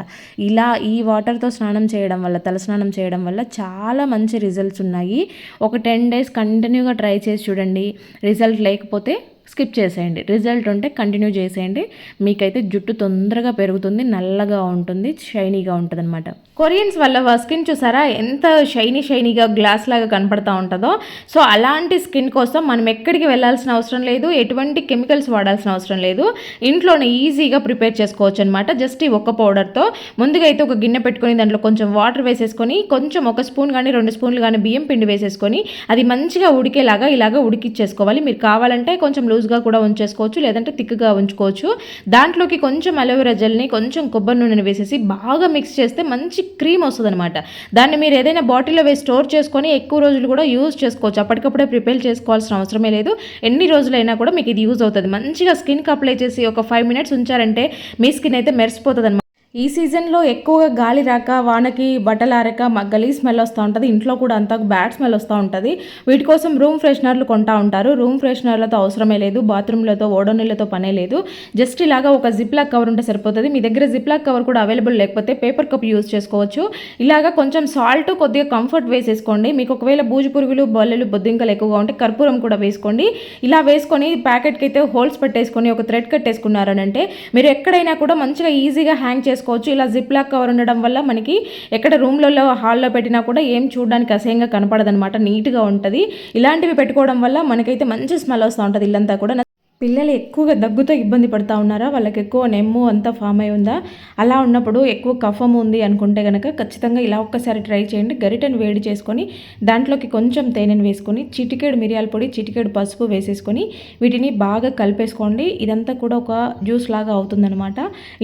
A: ఇలా ఈ వాటర్తో స్నానం చేయడం వల్ల, తలస్నానం చేయడం వల్ల చాలా మంచి రిజల్ట్స్ ఉన్నాయి. ఒక 10 days కంటిన్యూగా ట్రై చేసి చూడండి. రిజల్ట్ లేకపోతే స్కిప్ చేసేయండి, రిజల్ట్ ఉంటే కంటిన్యూ చేసేయండి. మీకైతే జుట్టు తొందరగా పెరుగుతుంది, నల్లగా ఉంటుంది, షైనీగా ఉంటుంది అనమాట. కొరియన్స్ వల్ల స్కిన్ చూసారా ఎంత షైనీగా గ్లాస్ లాగా కనపడతా ఉంటుందో. సో అలాంటి స్కిన్ కోసం మనం ఎక్కడికి వెళ్ళాల్సిన అవసరం లేదు, ఎటువంటి కెమికల్స్ వాడాల్సిన అవసరం లేదు, ఇంట్లోనే ఈజీగా ప్రిపేర్ చేసుకోవచ్చు అనమాట. జస్ట్ ఈ ఒక్క పౌడర్తో ముందుగా అయితే ఒక గిన్నె పెట్టుకొని దాంట్లో కొంచెం వాటర్ వేసేసుకొని కొంచెం 1 స్పూన్ కానీ 2 స్పూన్లు కానీ బియ్యం పిండి వేసేసుకొని అది మంచిగా ఉడికేలాగా ఇలాగ ఉడికిచ్చేసుకోవాలి. మీరు కావాలంటే కొంచెం లూజ్గా కూడా ఉంచేసుకోవచ్చు, లేదంటే థిక్గా ఉంచుకోవచ్చు. దాంట్లోకి కొంచెం అలోవెరా జెల్ని, కొంచెం కొబ్బరి నూనెని వేసేసి బాగా మిక్స్ చేస్తే మంచి క్రీమ్ వస్తుంది అనమాట. దాన్ని మీరు ఏదైనా బాటిల్లో వేసి స్టోర్ చేసుకొని ఎక్కువ రోజులు కూడా యూజ్ చేసుకోవచ్చు. అప్పటికప్పుడే ప్రిపేర్ చేసుకోవాల్సిన అవసరమే లేదు, ఎన్ని రోజులైనా కూడా మీకు ఇది యూజ్ అవుతుంది. మంచిగా స్కిన్కి అప్లై చేసి ఒక 5 minutes ఉంచారంటే మీ స్కిన్ అయితే మెరిసిపోతుంది అనమాట. ఈ సీజన్లో ఎక్కువగా గాలి రాక, వానకి బట్టలు ఆరక గలీజ్ స్మెల్ వస్తూ ఉంటుంది, ఇంట్లో కూడా అంతా బ్యాడ్ స్మెల్ వస్తూ ఉంటుంది. వీటి కోసం రూమ్ ఫ్రెషనర్లు కొంటా ఉంటారు. రూమ్ ఫ్రెషనర్లతో అవసరమే లేదు, బాత్రూమ్లతో ఓడోనిళ్ళతో పనే లేదు. జస్ట్ ఇలాగా ఒక జిప్లాక్ కవర్ ఉంటే సరిపోతుంది. మీ దగ్గర జిప్లాక్ కవర్ కూడా అవైలబుల్ లేకపోతే పేపర్ కప్ యూజ్ చేసుకోవచ్చు. ఇలాగా కొంచెం సాల్ట్, కొద్దిగా కంఫర్ట్ వేసేసుకోండి. మీకు ఒకవేళ బూజు పురుగులు, బొల్లలు, బొద్దింకలు ఎక్కువగా ఉంటే కర్పూరం కూడా వేసుకోండి. ఇలా వేసుకొని ప్యాకెట్కి అయితే హోల్స్ పెట్టేసుకొని ఒక థ్రెడ్ కట్టేసుకున్నారనంటే మీరు ఎక్కడైనా కూడా మంచిగా ఈజీగా హ్యాంగ్ చేసుకోవచ్చు. ఇలా జిప్లాక్ కవర్ ఉండడం వల్ల మనకి ఎక్కడ రూమ్లలో, హాల్లో పెట్టినా కూడా ఏం చూడడానికి అసహ్యంగా కనపడదనమాట, నీట్గా ఉంటుంది. ఇలాంటివి పెట్టుకోవడం వల్ల మనకైతే మంచి స్మెల్ వస్తూ ఉంటుంది ఇల్లంతా కూడా. పిల్లలు ఎక్కువగా దగ్గుతో ఇబ్బంది పడతా ఉన్నారా? వాళ్ళకి ఎక్కువ నెమ్ము అంతా ఫామ్ అయి ఉందా? అలా ఉన్నప్పుడు ఎక్కువ కఫం ఉంది అనుకుంటే గనక ఖచ్చితంగా ఇలా ఒక్కసారి ట్రై చేయండి. గరిటెను వేడి చేసుకొని దాంట్లోకి కొంచెం తేనెను వేసుకొని చిటికెడు మిరియాల పొడి, చిటికెడు పసుపు వేసేసుకొని వీటిని బాగా కలిపేసుకోండి. ఇదంతా కూడా ఒక జ్యూస్ లాగా అవుతుందనమాట.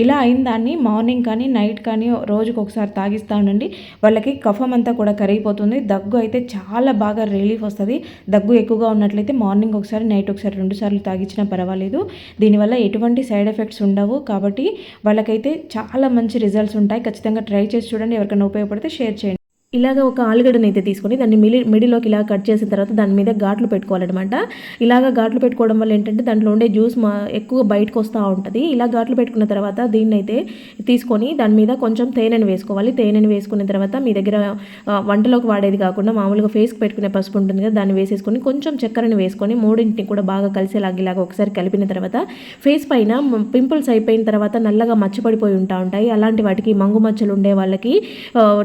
A: ఇలా అయిన దాన్ని మార్నింగ్ కానీ, నైట్ కానీ రోజుకి ఒకసారి తాగిస్తూ ఉండండి. వాళ్ళకి కఫం అంతా కూడా కరిగిపోతుంది. దగ్గు అయితే చాలా బాగా రిలీఫ్ వస్తుంది. దగ్గు ఎక్కువగా ఉన్నట్లయితే మార్నింగ్ ఒకసారి, నైట్ ఒకసారి 2 సార్లు తాగించిన పర్వాలేదు. దీనివల్ల ఎటువంటి సైడ్ ఎఫెక్ట్స్ ఉండవు. కాబట్టి వాళ్ళకైతే చాలా మంచి రిజల్ట్స్ ఉంటాయి. ఖచ్చితంగా ట్రై చేసి చూడండి. ఎవరికైనా ఉపయోగపడితే షేర్ చేయండి. ఇలాగ ఒక ఆలుగడ్డని అయితే తీసుకొని దాన్ని మిడిలోకి ఇలా కట్ చేసిన తర్వాత దాని మీద ఘాట్లు పెట్టుకోవాలన్నమాట. ఇలాగ ఘాట్లు పెట్టుకోవడం వల్ల ఏంటంటే దాంట్లో ఉండే జ్యూస్ ఎక్కువ బయటకు వస్తూ ఉంటుంది. ఇలా ఘాట్లు పెట్టుకున్న తర్వాత దీన్ని అయితే తీసుకొని దాని మీద కొంచెం తేనెను వేసుకోవాలి. తేనెను వేసుకున్న తర్వాత మీ దగ్గర వంటలోకి వాడేది కాకుండా మామూలుగా ఫేస్కి పెట్టుకునే పసుపు ఉంటుంది కదా, దాన్ని వేసేసుకొని కొంచెం చక్కెరని వేసుకొని మూడింటిని కూడా బాగా కలిసేలాగా ఇలాగ ఒకసారి కలిపిన తర్వాత ఫేస్ పైన పింపుల్స్ అయిపోయిన తర్వాత నల్లగా మచ్చపడిపోయి ఉంటాయి. అలాంటి వాటికి మంగు మచ్చలు ఉండే వాళ్ళకి,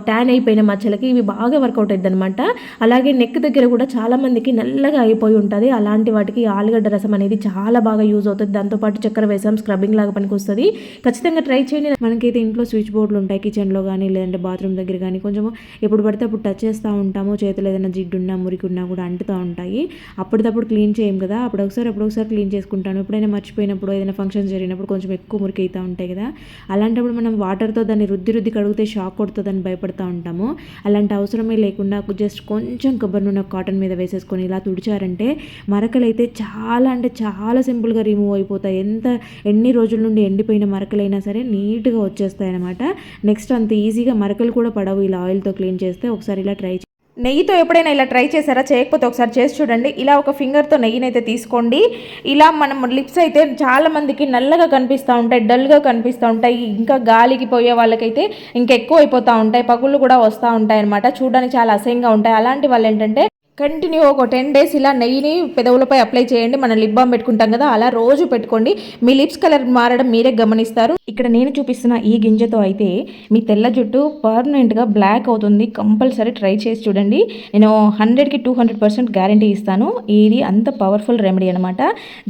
A: ట్యాన్ అయిపోయిన మచ్చలకి ఇవి బాగా వర్కౌట్ అవుతుంది అనమాట. అలాగే నెక్ దగ్గర కూడా చాలా మందికి నల్లగా అయిపోయి ఉంటుంది. అలాంటి వాటికి ఆలుగడ్డ రసం అనేది చాలా బాగా యూజ్ అవుతుంది. దాంతోపాటు చక్కెర వేసాం, స్క్రబ్బింగ్ లాగా పనికి వస్తుంది. ఖచ్చితంగా ట్రై చేయండి. మనకైతే ఇంట్లో స్విచ్ బోర్డులు ఉంటాయి, కిచెన్లో కానీ లేదంటే బాత్రూమ్ దగ్గర కానీ కొంచెం ఎప్పుడు పడితే అప్పుడు టచ్ చేస్తూ ఉంటాము. చేతులు ఏదైనా జిడ్డున్నా మురికున్నా కూడా అంటుతూ ఉంటాయి. అప్పటిదప్పుడు క్లీన్ చేయం కదా, అప్పుడు ఒకసారి క్లీన్ చేసుకుంటాను. ఎప్పుడైనా మర్చిపోయినప్పుడు ఏదైనా ఫంక్షన్స్ జరిగినప్పుడు కొంచెం ఎక్కువ మురికి అవుతూ ఉంటాయి కదా, అలాంటప్పుడు మనం వాటర్తో దాన్ని రుద్ది కడిగితే షాక్ కొడుతుందని భయపడుతూ ఉంటాము. అలాంటి అవసరమే లేకుండా జస్ట్ కొంచెం కొబ్బరి నూనె కాటన్ మీద వేసేసుకొని ఇలా తుడిచారంటే మరకలు అయితే చాలా అంటే చాలా సింపుల్గా రిమూవ్ అయిపోతాయి. ఎన్ని రోజుల నుండి ఎండిపోయిన మరకలైనా సరే నీట్గా వచ్చేస్తాయి అన్నమాట. నెక్స్ట్ అంత ఈజీగా మరకలు కూడా పడవు ఇలా ఆయిల్తో క్లీన్ చేస్తే. ఒకసారి ఇలా ట్రై నెయ్యితో ఎప్పుడైనా ఇలా ట్రై చేశారా? చేయకపోతే ఒకసారి చేసి చూడండి. ఇలా ఒక ఫింగర్తో నెయ్యిని అయితే తీసుకోండి. ఇలా మనం లిప్స్ అయితే చాలా మందికి నల్లగా కనిపిస్తూ ఉంటాయి, డల్గా కనిపిస్తూ ఉంటాయి. ఇంకా గాలికి పోయే వాళ్ళకైతే ఇంకా ఎక్కువ అయిపోతూ ఉంటాయి, పగుళ్ళు కూడా వస్తూ ఉంటాయి అనమాట. చూడడానికి చాలా అసహ్యంగా ఉంటాయి. అలాంటి వాళ్ళు ఏంటంటే కంటిన్యూ ఒక 10 days ఇలా నెయ్యిని పెదవులపై అప్లై చేయండి. మనం లిప్ బామ్ పెట్టుకుంటాం కదా, అలా రోజు పెట్టుకోండి. మీ లిప్స్ కలర్ మారడం మీరే గమనిస్తారు. ఇక్కడ నేను చూపిస్తున్న ఈ గింజతో అయితే మీ తెల్ల జుట్టు పర్మనెంట్గా బ్లాక్ అవుతుంది. కంపల్సరీ ట్రై చేసి చూడండి. నేను 100కి 200% గ్యారంటీ ఇస్తాను. ఇది అంత పవర్ఫుల్ రెమెడీ అనమాట.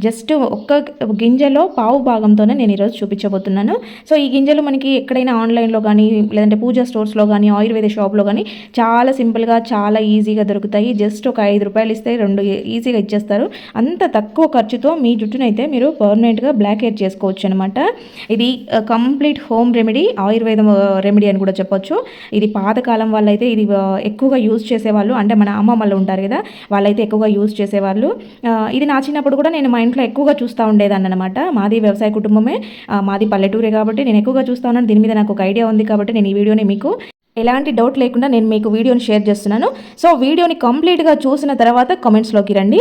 A: జస్ట్ ఒక్క గింజలో పావు భాగంతోనే నేను ఈరోజు చూపించబోతున్నాను. సో ఈ గింజలు మనకి ఎక్కడైనా ఆన్లైన్లో కానీ లేదంటే పూజా స్టోర్స్లో కానీ ఆయుర్వేద షాప్లో కానీ చాలా సింపుల్గా చాలా ఈజీగా దొరుకుతాయి. జస్ట్ ఒక 5 రూపాయలు ఇస్తే 2 ఈజీగా ఇచ్చేస్తారు. అంత తక్కువ ఖర్చుతో మీ జుట్టునైతే మీరు పర్మనెంట్గా బ్లాక్ హెయిర్ చేసుకోవచ్చు అనమాట. ఇది కంప్లీట్ హోమ్ రెమెడీ, ఆయుర్వేదం రెమెడీ అని కూడా చెప్పొచ్చు. ఇది పాతకాలం వాళ్ళైతే ఇది ఎక్కువగా యూజ్ చేసేవాళ్ళు. అంటే మన అమ్మమ్మలు ఉంటారు కదా, వాళ్ళైతే ఎక్కువగా యూజ్ చేసేవాళ్ళు. ఇది నా చిన్నప్పుడు కూడా నేను మా ఇంట్లో ఎక్కువగా చూస్తూ ఉండేదాన్ని అనమాట. మాది వ్యవసాయ కుటుంబమే, మాది పల్లెటూరే కాబట్టి నేను ఎక్కువగా చూస్తూ ఉన్నాను. దీని మీద నాకు ఒక ఐడియా ఉంది కాబట్టి నేను ఈ వీడియోని మీకు ఎలాంటి డౌట్ లేకుండా నేను మీకు వీడియోని షేర్ చేస్తున్నాను. సో వీడియోని కంప్లీట్గా చూసిన తర్వాత కామెంట్స్లోకి రండి.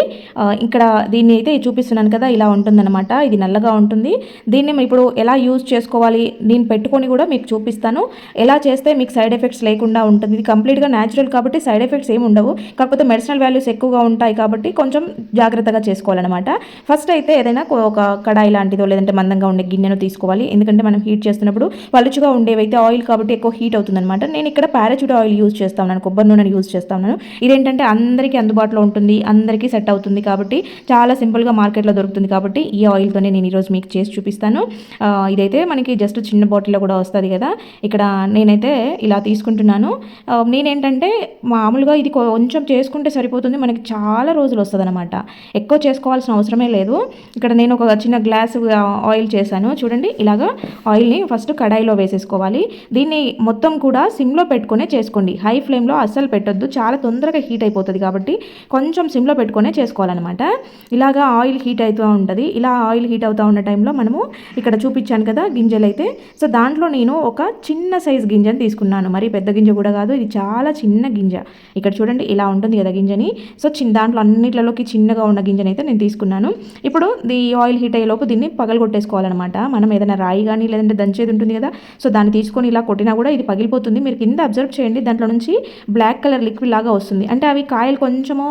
A: ఇక్కడ దీన్ని అయితే చూపిస్తున్నాను కదా, ఇలా ఉంటుందన్నమాట. ఇది నల్లగా ఉంటుంది. దీన్ని ఇప్పుడు ఎలా యూజ్ చేసుకోవాలి నేను పెట్టుకొని కూడా మీకు చూపిస్తాను. ఎలా చేస్తే మీకు సైడ్ ఎఫెక్ట్స్ లేకుండా ఉంటుంది. ఇది కంప్లీట్గా న్యాచురల్ కాబట్టి సైడ్ ఎఫెక్ట్స్ ఏమి ఉండవు. కాకపోతే మెడిసినల్ వాల్యూస్ ఎక్కువగా ఉంటాయి కాబట్టి కొంచెం జాగ్రత్తగా చేసుకోవాలన్నమాట. ఫస్ట్ అయితే ఏదైనా ఒక కడాయి లాంటిదో లేదంటే మందంగా ఉండే గిన్నెను తీసుకోవాలి. ఎందుకంటే మనం హీట్ చేస్తున్నప్పుడు పలుచుగా ఉండేవైతే ఆయిల్ కాబట్టి ఎక్కువ హీట్ అవుతుందన్నమాట. నేను ఇక్కడ పారాచూట్ ఆయిల్ యూజ్ చేస్తా ఉన్నాను, కొబ్బరి నూనెని యూజ్ చేస్తా ఉన్నాను. ఇదేంటంటే అందరికీ అందుబాటులో ఉంటుంది, అందరికీ సెట్ అవుతుంది కాబట్టి చాలా సింపుల్గా మార్కెట్లో దొరుకుతుంది కాబట్టి ఈ ఆయిల్తోనే నేను ఈరోజు మీకు చేసి చూపిస్తాను. ఇదైతే మనకి జస్ట్ చిన్న బాటిల్లో కూడా వస్తుంది కదా. ఇక్కడ నేనైతే ఇలా తీసుకుంటున్నాను. నేనేంటంటే మామూలుగా ఇది కొంచెం చేసుకుంటే సరిపోతుంది, మనకి చాలా రోజులు వస్తుంది అనమాట. ఎక్కువ చేసుకోవాల్సిన అవసరమే లేదు. ఇక్కడ నేను ఒక చిన్న గ్లాస్ ఆయిల్ చేశాను చూడండి. ఇలాగా ఆయిల్ని ఫస్ట్ కడాయిలో వేసేసుకోవాలి. దీన్ని మొత్తం కూడా సిమ్లో పెట్టుకునే చేసుకోండి. హై ఫ్లేమ్లో అస్సలు పెట్టొద్దు, చాలా తొందరగా హీట్ అయిపోతుంది కాబట్టి కొంచెం సిమ్లో పెట్టుకునే చేసుకోవాలన్నమాట. ఇలాగా ఆయిల్ హీట్ అవుతూ ఉంటుంది. ఇలా ఆయిల్ హీట్ అవుతూ ఉన్న టైంలో మనము ఇక్కడ చూపించాను కదా గింజలు అయితే, సో దాంట్లో నేను ఒక చిన్న సైజ్ గింజని తీసుకున్నాను. మరి పెద్ద గింజ కూడా కాదు, ఇది చాలా చిన్న గింజ. ఇక్కడ చూడండి ఇలా ఉంటుంది కదా గింజని. సో దాంట్లో అన్నిట్లలోకి చిన్నగా ఉన్న గింజని అయితే నేను తీసుకున్నాను. ఇప్పుడు ఈ ఆయిల్ హీట్ అయ్యేలోపు దీన్ని పగలగొట్టేసుకోవాలన్నమాట. మనం ఏదైనా రాయి కానీ లేదంటే దంచేది ఉంటుంది కదా, సో దాన్ని తీసుకొని ఇలా కొట్టినా కూడా ఇది పగిలిపోతుంది. మీరు కింద అబ్జర్వ్ చేయండి, దాంట్లో నుంచి బ్లాక్ కలర్ లిక్విడ్ లాగా వస్తుంది. అంటే అవి కాయలు కొంచెము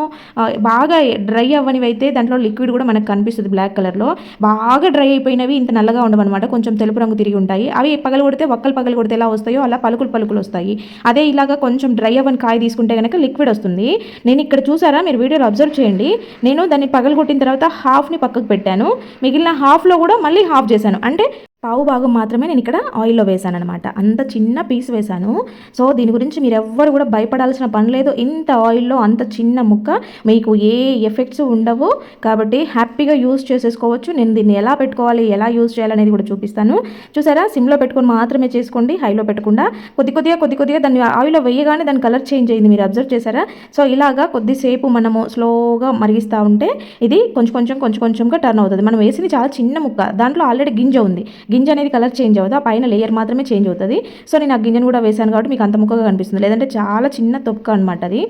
A: బాగా డ్రై అవ్వనివి అయితే దాంట్లో లిక్విడ్ కూడా మనకు కనిపిస్తుంది బ్లాక్ కలర్లో. బాగా డ్రై అయిపోయినవి ఇంత నల్లగా ఉండవన్నమాట, కొంచెం తెలుపు రంగు తిరిగి ఉంటాయి. అవి పగలు కొడితే ఒక్కలు పగలు కొడితే ఎలా వస్తాయో అలా పలుకులు పలుకులు వస్తాయి. అదే ఇలాగా కొంచెం డ్రై అవ్వని కాయ తీసుకుంటే కనుక లిక్విడ్ వస్తుంది. నేను ఇక్కడ చూసారా, మీరు వీడియోలో అబ్జర్వ్ చేయండి, నేను దాన్ని పగలు కొట్టిన తర్వాత హాఫ్ని పక్కకు పెట్టాను, మిగిలిన హాఫ్లో కూడా మళ్ళీ హాఫ్ చేశాను. అంటే పావు భాగం మాత్రమే నేను ఇక్కడ ఆయిల్లో వేసాను అనమాట. అంత చిన్న పీస్ వేసాను. సో దీని గురించి మీరు ఎవ్వరు కూడా భయపడాల్సిన పని లేదు. ఇంత ఆయిల్లో అంత చిన్న ముక్క మీకు ఏ ఎఫెక్ట్స్ ఉండవు కాబట్టి హ్యాపీగా యూజ్ చేసేసుకోవచ్చు. నేను దీన్ని ఎలా పెట్టుకోవాలి, ఎలా యూజ్ చేయాలనేది కూడా చూపిస్తాను. చూసారా, సిమ్లో పెట్టుకొని మాత్రమే చేసుకోండి, హైలో పెట్టకుండా. కొద్ది కొద్దిగా దాన్ని ఆయిల్లో వేయగానే దాని కలర్ చేంజ్ అయింది, మీరు అబ్జర్వ్ చేశారా? సో ఇలాగా కొద్దిసేపు మనము స్లోగా మరిగిస్తూ ఉంటే ఇది కొంచెంగా టర్న్ అవుతుంది. మనం వేసింది చాలా చిన్న ముక్క, దాంట్లో ఆల్రెడీ గింజ ఉంది. గింజ అనేది కలర్ చేంజ్ అవ్వదు, ఆ పైన లేయర్ మాత్రమే చేంజ్ అవుతుంది. సో నేను ఆ గింజను కూడా వేసాను కాబట్టి మీకు అంత ముక్కగా కనిపిస్తుంది, లేదంటే చాలా చిన్న తొక్క అనమాట అది.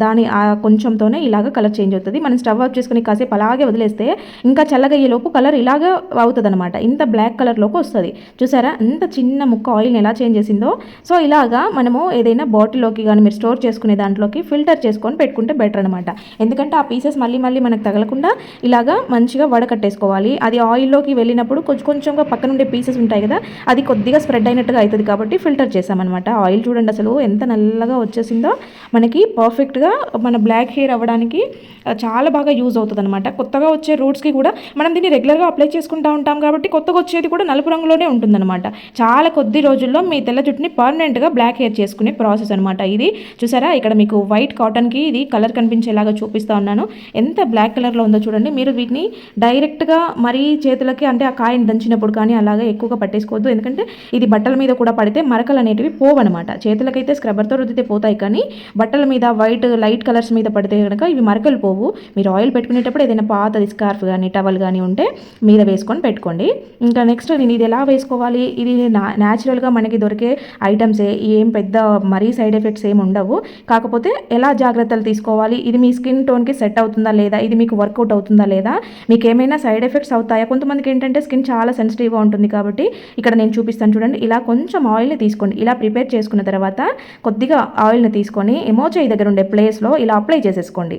A: దాని ఆ కొంచెంతోనే ఇలాగ కలర్ చేంజ్ అవుతుంది. మనం స్టవ్ ఆఫ్ చేసుకుని కాసేపు అలాగే వదిలేస్తే ఇంకా చల్లగా అయ్యేలోపు కలర్ ఇలాగ అవుతుంది అనమాట. ఇంత బ్లాక్ కలర్లోకి వస్తుంది. చూసారా అంత చిన్న ముక్క ఆయిల్ని ఎలా చేంజ్ చేసిందో. సో ఇలాగా మనము ఏదైనా బాటిల్లోకి కానీ మీరు స్టోర్ చేసుకునే దాంట్లోకి ఫిల్టర్ చేసుకొని పెట్టుకుంటే బెటర్ అనమాట. ఎందుకంటే ఆ పీసెస్ మళ్ళీ మనకు తగలకుండా ఇలాగా మంచిగా వడకట్టేసుకోవాలి. అది ఆయిల్లోకి వెళ్ళినప్పుడు కొంచెంగా పక్కన ఉండే పీసెస్ ఉంటాయి కదా, అది కొద్దిగా స్ప్రెడ్ అయినట్టుగా అవుతుంది కాబట్టి ఫిల్టర్ చేసామన్నమాట. ఆయిల్ చూడండి అసలు ఎంత నల్లగా వచ్చేసిందో. మనకి పర్ఫెక్ట్గా మన బ్లాక్ హెయిర్ అవ్వడానికి చాలా బాగా యూజ్ అవుతుంది అనమాట. కొత్తగా వచ్చే రూట్స్కి కూడా మనం దీన్ని రెగ్యులర్గా అప్లై చేసుకుంటూ ఉంటాం కాబట్టి కొత్తగా వచ్చేది కూడా నలుపు రంగులోనే ఉంటుందన్నమాట. చాలా కొద్ది రోజుల్లో మీ తెల్ల జుట్టుని పర్మనెంట్గా బ్లాక్ హెయిర్ చేసుకునే ప్రాసెస్ అనమాట ఇది. చూసారా, ఇక్కడ మీకు వైట్ కాటన్కి ఇది కలర్ కనిపించేలాగా చూపిస్తూ ఉన్నాను. ఎంత బ్లాక్ కలర్లో ఉందో చూడండి. మీరు వీటిని డైరెక్ట్గా మరీ చేతులకి అంటే ఆ కాయని దంచినప్పుడు కానీ అలాగే ఎక్కువగా పట్టేసుకోవద్దు, ఎందుకంటే ఇది బట్టల మీద కూడా పడితే మరకలు అనేటివి పోవన్నమాట. చేతులకైతే స్క్రబ్బర్తో రుద్దితే పోతాయి, కానీ బట్టల మీద వైట్ లైట్ కలర్స్ మీద పడితే కనుక ఇవి మరకలు పోవు. మీరు ఆయిల్ పెట్టుకునేటప్పుడు ఏదైనా పాతది స్కార్ఫ్ కానీ టవల్ కానీ ఉంటే మీద వేసుకొని పెట్టుకోండి. ఇంకా నెక్స్ట్ నేను ఇది ఎలా వేసుకోవాలి, ఇది న్యాచురల్గా మనకి దొరికే ఐటమ్సే, ఏం పెద్ద మరీ సైడ్ ఎఫెక్ట్స్ ఏమి ఉండవు. కాకపోతే ఎలా జాగ్రత్తలు తీసుకోవాలి, ఇది మీ స్కిన్ టోన్కి సెట్ అవుతుందా లేదా, ఇది మీకు వర్కౌట్ అవుతుందా లేదా, మీకు ఏమైనా సైడ్ ఎఫెక్ట్స్ అవుతాయా. కొంతమందికి ఏంటంటే స్కిన్ చాలా సెన్సిటివ్గా ఉంటుంది కాబట్టి ఇక్కడ నేను చూపిస్తాను చూడండి. ఇలా కొంచెం ఆయిల్ని తీసుకోండి. ఇలా ప్రిపేర్ చేసుకున్న తర్వాత కొద్దిగా ఆయిల్ని తీసుకొని ఎమోచేయి దగ్గర ఉండే ప్లేస్లో ఇలా అప్లై చేసేసుకోండి.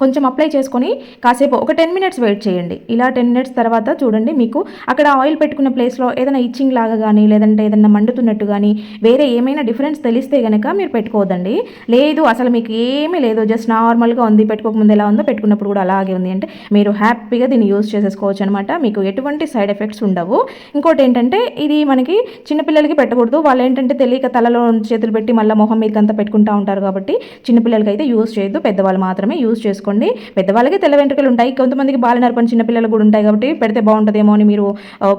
A: కొంచెం అప్లై చేసుకొని కాసేపు ఒక 10 మినిట్స్ వెయిట్ చేయండి. ఇలా 10 మినిట్స్ తర్వాత చూడండి మీకు అక్కడ ఆయిల్ పెట్టుకున్న ప్లేస్లో ఏదైనా ఇచ్చింగ్ లాగా కానీ లేదంటే ఏదైనా మండుతున్నట్టు కానీ వేరే ఏమైనా డిఫరెన్స్ తెలిస్తే కనుక మీరు పెట్టుకోవద్దండి. లేదు అసలు మీకు ఏమీ లేదు, జస్ట్ నార్మల్గా ఉంది, పెట్టుకోకముందు ఎలా ఉందో పెట్టుకున్నప్పుడు కూడా అలాగే ఉంది అంటే మీరు హ్యాపీగా దీన్ని యూజ్ చేసేసుకోవచ్చు అనమాట. మీకు ఎటువంటి సైడ్ ఎఫెక్ట్స్ ఉండవు. ఇంకోటి ఏంటంటే ఇది మనకి చిన్నపిల్లలకి పెట్టకూడదు. వాళ్ళు ఏంటంటే తెలియక తలలో చేతులు పెట్టి మళ్ళీ మొహం మీదకి అంతా పెట్టుకుంటూ ఉంటారు కాబట్టి చిన్నపిల్లలకి అయితే యూజ్ చేయొద్దు, పెద్దవాళ్ళు మాత్రమే యూజ్ చేసుకోండి. పెద్దవాళ్ళకి తెల్ల వెంట్రుకలు ఉంటాయి, కొంతమందికి బాలనర్పని చిన్నపిల్లలకు కూడా ఉంటాయి కాబట్టి పెడితే బాగుంటుందేమో అని మీరు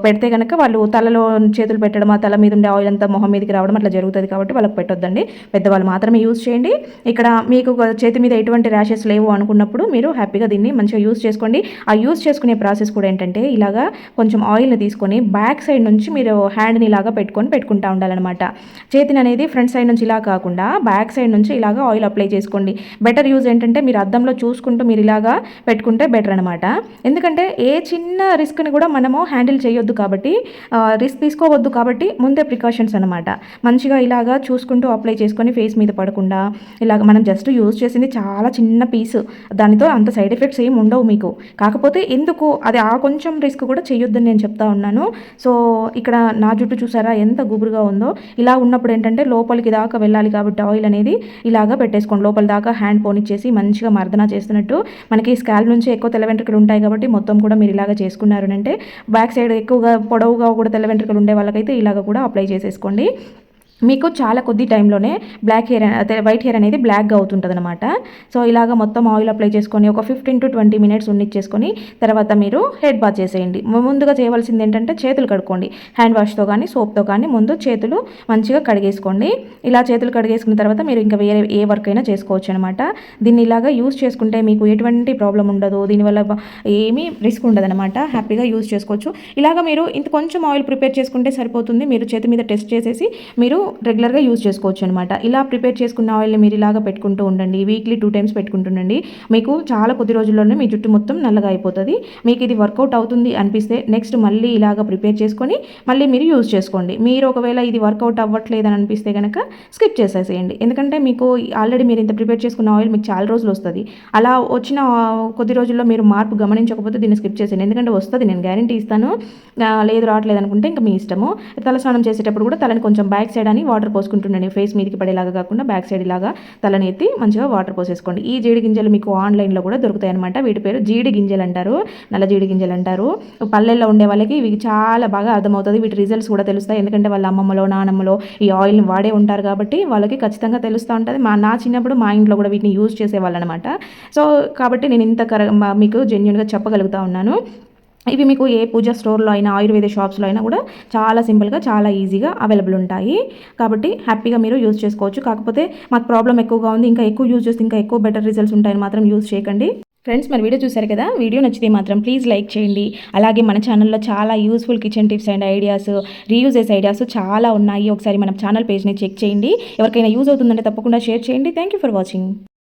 A: పెడితే కనుక వాళ్ళు తలలో చేతులు పెట్టడం, ఆ తల మీద ఉండే ఆయిల్ అంతా మొహం మీదకి రావడం అట్లా జరుగుతుంది కాబట్టి వాళ్ళకి పెట్టొద్దండి. పెద్దవాళ్ళు మాత్రమే యూజ్ చేయండి. ఇక్కడ మీకు చేతి మీద ఎటువంటి ర్యాషెస్ లేవు అనుకున్నప్పుడు మీరు హ్యాపీగా దీన్ని మంచిగా యూజ్ చేసుకోండి. ఆ యూజ్ చేసుకునే ప్రాసెస్ కూడా ఏంటంటే ఇలాగా కొంచెం ఆయిల్ని తీసుకొని బ్యాక్ సైడ్ నుంచి మీరు హ్యాండ్ని ఇలాగా పెట్టుకుంటూ ఉండాలన్నమాట. చేతిని అనేది ఫ్రంట్ సైడ్ నుంచి ఇలా కాకుండా బ్యాక్ సైడ్ నుంచి ఇలాగా ఆయిల్ అప్లై చేసుకోండి. బెటర్ యూజ్ ఏంటంటే మీరు అద్దంలో చూసుకుంటూ మీరు ఇలాగా పెట్టుకుంటే బెటర్ అనమాట. ఎందుకంటే ఏ చిన్న రిస్క్ని కూడా మనము హ్యాండిల్ చేయొద్దు కాబట్టి, రిస్క్ తీసుకోవద్దు కాబట్టి ముందే ప్రికాషన్స్ అనమాట. మంచిగా ఇలాగా చూసుకుంటూ అప్లై చేసుకొని ఫేస్ మీద పడకుండా ఇలాగ మనం జస్ట్ యూజ్ చేసింది చాలా చిన్న పీసు, దానితో అంత సైడ్ ఎఫెక్ట్స్ ఏమి ఉండవు మీకు. కాకపోతే ఎందుకు అది ఆ కొంచెం రిస్క్ కూడా చేయొద్దని నేను చెప్తా ఉన్నాను. సో ఇక్కడ నా జుట్టు చూసారా ఎంత గుబురుగా ఉందో. ఇలా ఉన్నప్పుడు ఏంటంటే లోపలికి దాకా వెళ్ళాలి కాబట్టి ఆయిల్ అనేది ఇలాగా పెట్టేసుకోండి. లోపలి దాకా హ్యాండ్ పోనిచ్చేసి మంచిగా మర్దన చేస్తున్నట్టు. మనకి స్కాల్ప్ నుంచి ఎక్కువ తెల్ల వెంట్రుకలు ఉంటాయి కాబట్టి మొత్తం కూడా మీరు ఇలాగ చేసుకున్నారు అంటే బ్యాక్ సైడ్ ఎక్కువగా పొడవుగా కూడా తెల్ల వెంట్రుకలు ఉండే వాళ్ళకైతే ఇలాగ కూడా అప్లై చేసేసుకోండి. మీకు చాలా కొద్ది టైంలోనే వైట్ హెయిర్ అనేది బ్లాక్గా అవుతుంటుంది అనమాట. సో ఇలాగ మొత్తం ఆయిల్ అప్లై చేసుకొని ఒక 15 to 20 మినిట్స్ ఉన్నిచ్చేసుకొని తర్వాత మీరు హెడ్ బాత్ చేసేయండి. ముందుగా చేయవలసింది ఏంటంటే చేతులు కడుక్కోండి. హ్యాండ్ వాష్తో కానీ సోప్తో కానీ ముందు చేతులు మంచిగా కడిగేసుకోండి. ఇలా చేతులు కడిగేసుకున్న తర్వాత మీరు ఇంకా వేరే ఏ వర్క్ అయినా చేసుకోవచ్చు అనమాట. దీన్ని ఇలాగ యూజ్ చేసుకుంటే మీకు ఎటువంటి ప్రాబ్లం ఉండదు, దీనివల్ల ఏమీ రిస్క్ ఉండదు అనమాట. హ్యాపీగా యూజ్ చేసుకోవచ్చు. ఇలాగ మీరు ఇంత కొంచెం ఆయిల్ ప్రిపేర్ చేసుకుంటే సరిపోతుంది. మీరు చేతి మీద టెస్ట్ చేసేసి మీరు రెగ్యులర్గా యూజ్ చేసుకోవచ్చు అనమాట. ఇలా ప్రిపేర్ చేసుకున్న ఆయిల్ని మీరు ఇలాగా పెట్టుకుంటూ ఉండండి. వీక్లీ 2 టైమ్స్ పెట్టుకుంటుండండి. మీకు చాలా కొద్ది రోజుల్లోనే మీ జుట్టు మొత్తం నల్లగా అయిపోతుంది. మీకు ఇది వర్కౌట్ అవుతుంది అనిపిస్తే నెక్స్ట్ మళ్ళీ ఇలాగ ప్రిపేర్ చేసుకొని మళ్ళీ మీరు యూజ్ చేసుకోండి. మీరు ఒకవేళ ఇది వర్కౌట్ అవ్వట్లేదని అనిపిస్తే కనుక స్కిప్ చేసేసేయండి. ఎందుకంటే మీకు ఆల్రెడీ మీరు ఇంత ప్రిపేర్ చేసుకున్న ఆయిల్ మీకు చాలా రోజులు వస్తుంది. అలా వచ్చిన కొద్ది రోజుల్లో మీరు మార్పు గమనించకపోతే దీన్ని స్కిప్ చేసేయండి. ఎందుకంటే వస్తుంది, నేను గ్యారంటీ ఇస్తాను. లేదు రావట్లేదు అనుకుంటే ఇంకా మీ ఇష్టము. తలస్నానం చేసేటప్పుడు కూడా తలని కొంచెం బ్యాక్ సైడ్ అని వాటర్ పోసుకుంటుండండి. ఫేస్ మీదకి పడేలాగా కాకుండా బ్యాక్ సైడ్ ఇలాగా తలని ఎత్తి మంచిగా వాటర్ పోసేసుకోండి. ఈ జీడి గింజలు మీకు ఆన్లైన్లో కూడా దొరుకుతాయి అనమాట. వీటి పేరు జీడి గింజలు అంటారు, నల్ల జీడి గింజలు అంటారు. పల్లెల్లో ఉండే వాళ్ళకి ఇవి చాలా బాగా అర్థమవుతుంది. వీటి రిజల్ట్స్ కూడా తెలుస్తాయి. ఎందుకంటే వాళ్ళ అమ్మమ్మలో నానమ్మలో ఈ ఆయిల్ని వాడే ఉంటారు కాబట్టి వాళ్ళకి ఖచ్చితంగా తెలుస్తూ ఉంటుంది. నా చిన్నప్పుడు మా ఇంట్లో కూడా వీటిని యూజ్ చేసేవాళ్ళు అనమాట. సో కాబట్టి నేను ఇంత మీకు జెన్యున్గా చెప్పగలుగుతా ఉన్నాను. ఇవి మీకు ఏ పూజా స్టోర్లో అయినా ఆయుర్వేద షాప్స్లో అయినా కూడా చాలా సింపుల్గా చాలా ఈజీగా అవైలబుల్ ఉంటాయి. కాబట్టి హ్యాపీగా మీరు యూజ్ చేసుకోవచ్చు. కాకపోతే మాకు ప్రాబ్లం ఎక్కువగా ఉంది, ఇంకా ఎక్కువ యూజ్ చేస్తే ఇంకా ఎక్కువ బెటర్ రిజల్ట్స్ ఉంటాయని మాత్రం యూజ్ చేయకండి. ఫ్రెండ్స్, మరి వీడియో చూసారు కదా, వీడియో నచ్చితే మాత్రం ప్లీజ్ లైక్ చేయండి. అలాగే మన ఛానల్లో చాలా useful kitchen tips and ideas, reuses ideas చాలా ఉన్నాయి. ఒకసారి మన ఛానల్ పేజ్ని చెక్ చేయండి. ఎవరికైనా యూజ్ అవుతుందంటే తప్పకుండా షేర్ చేయండి. Thank you for watching.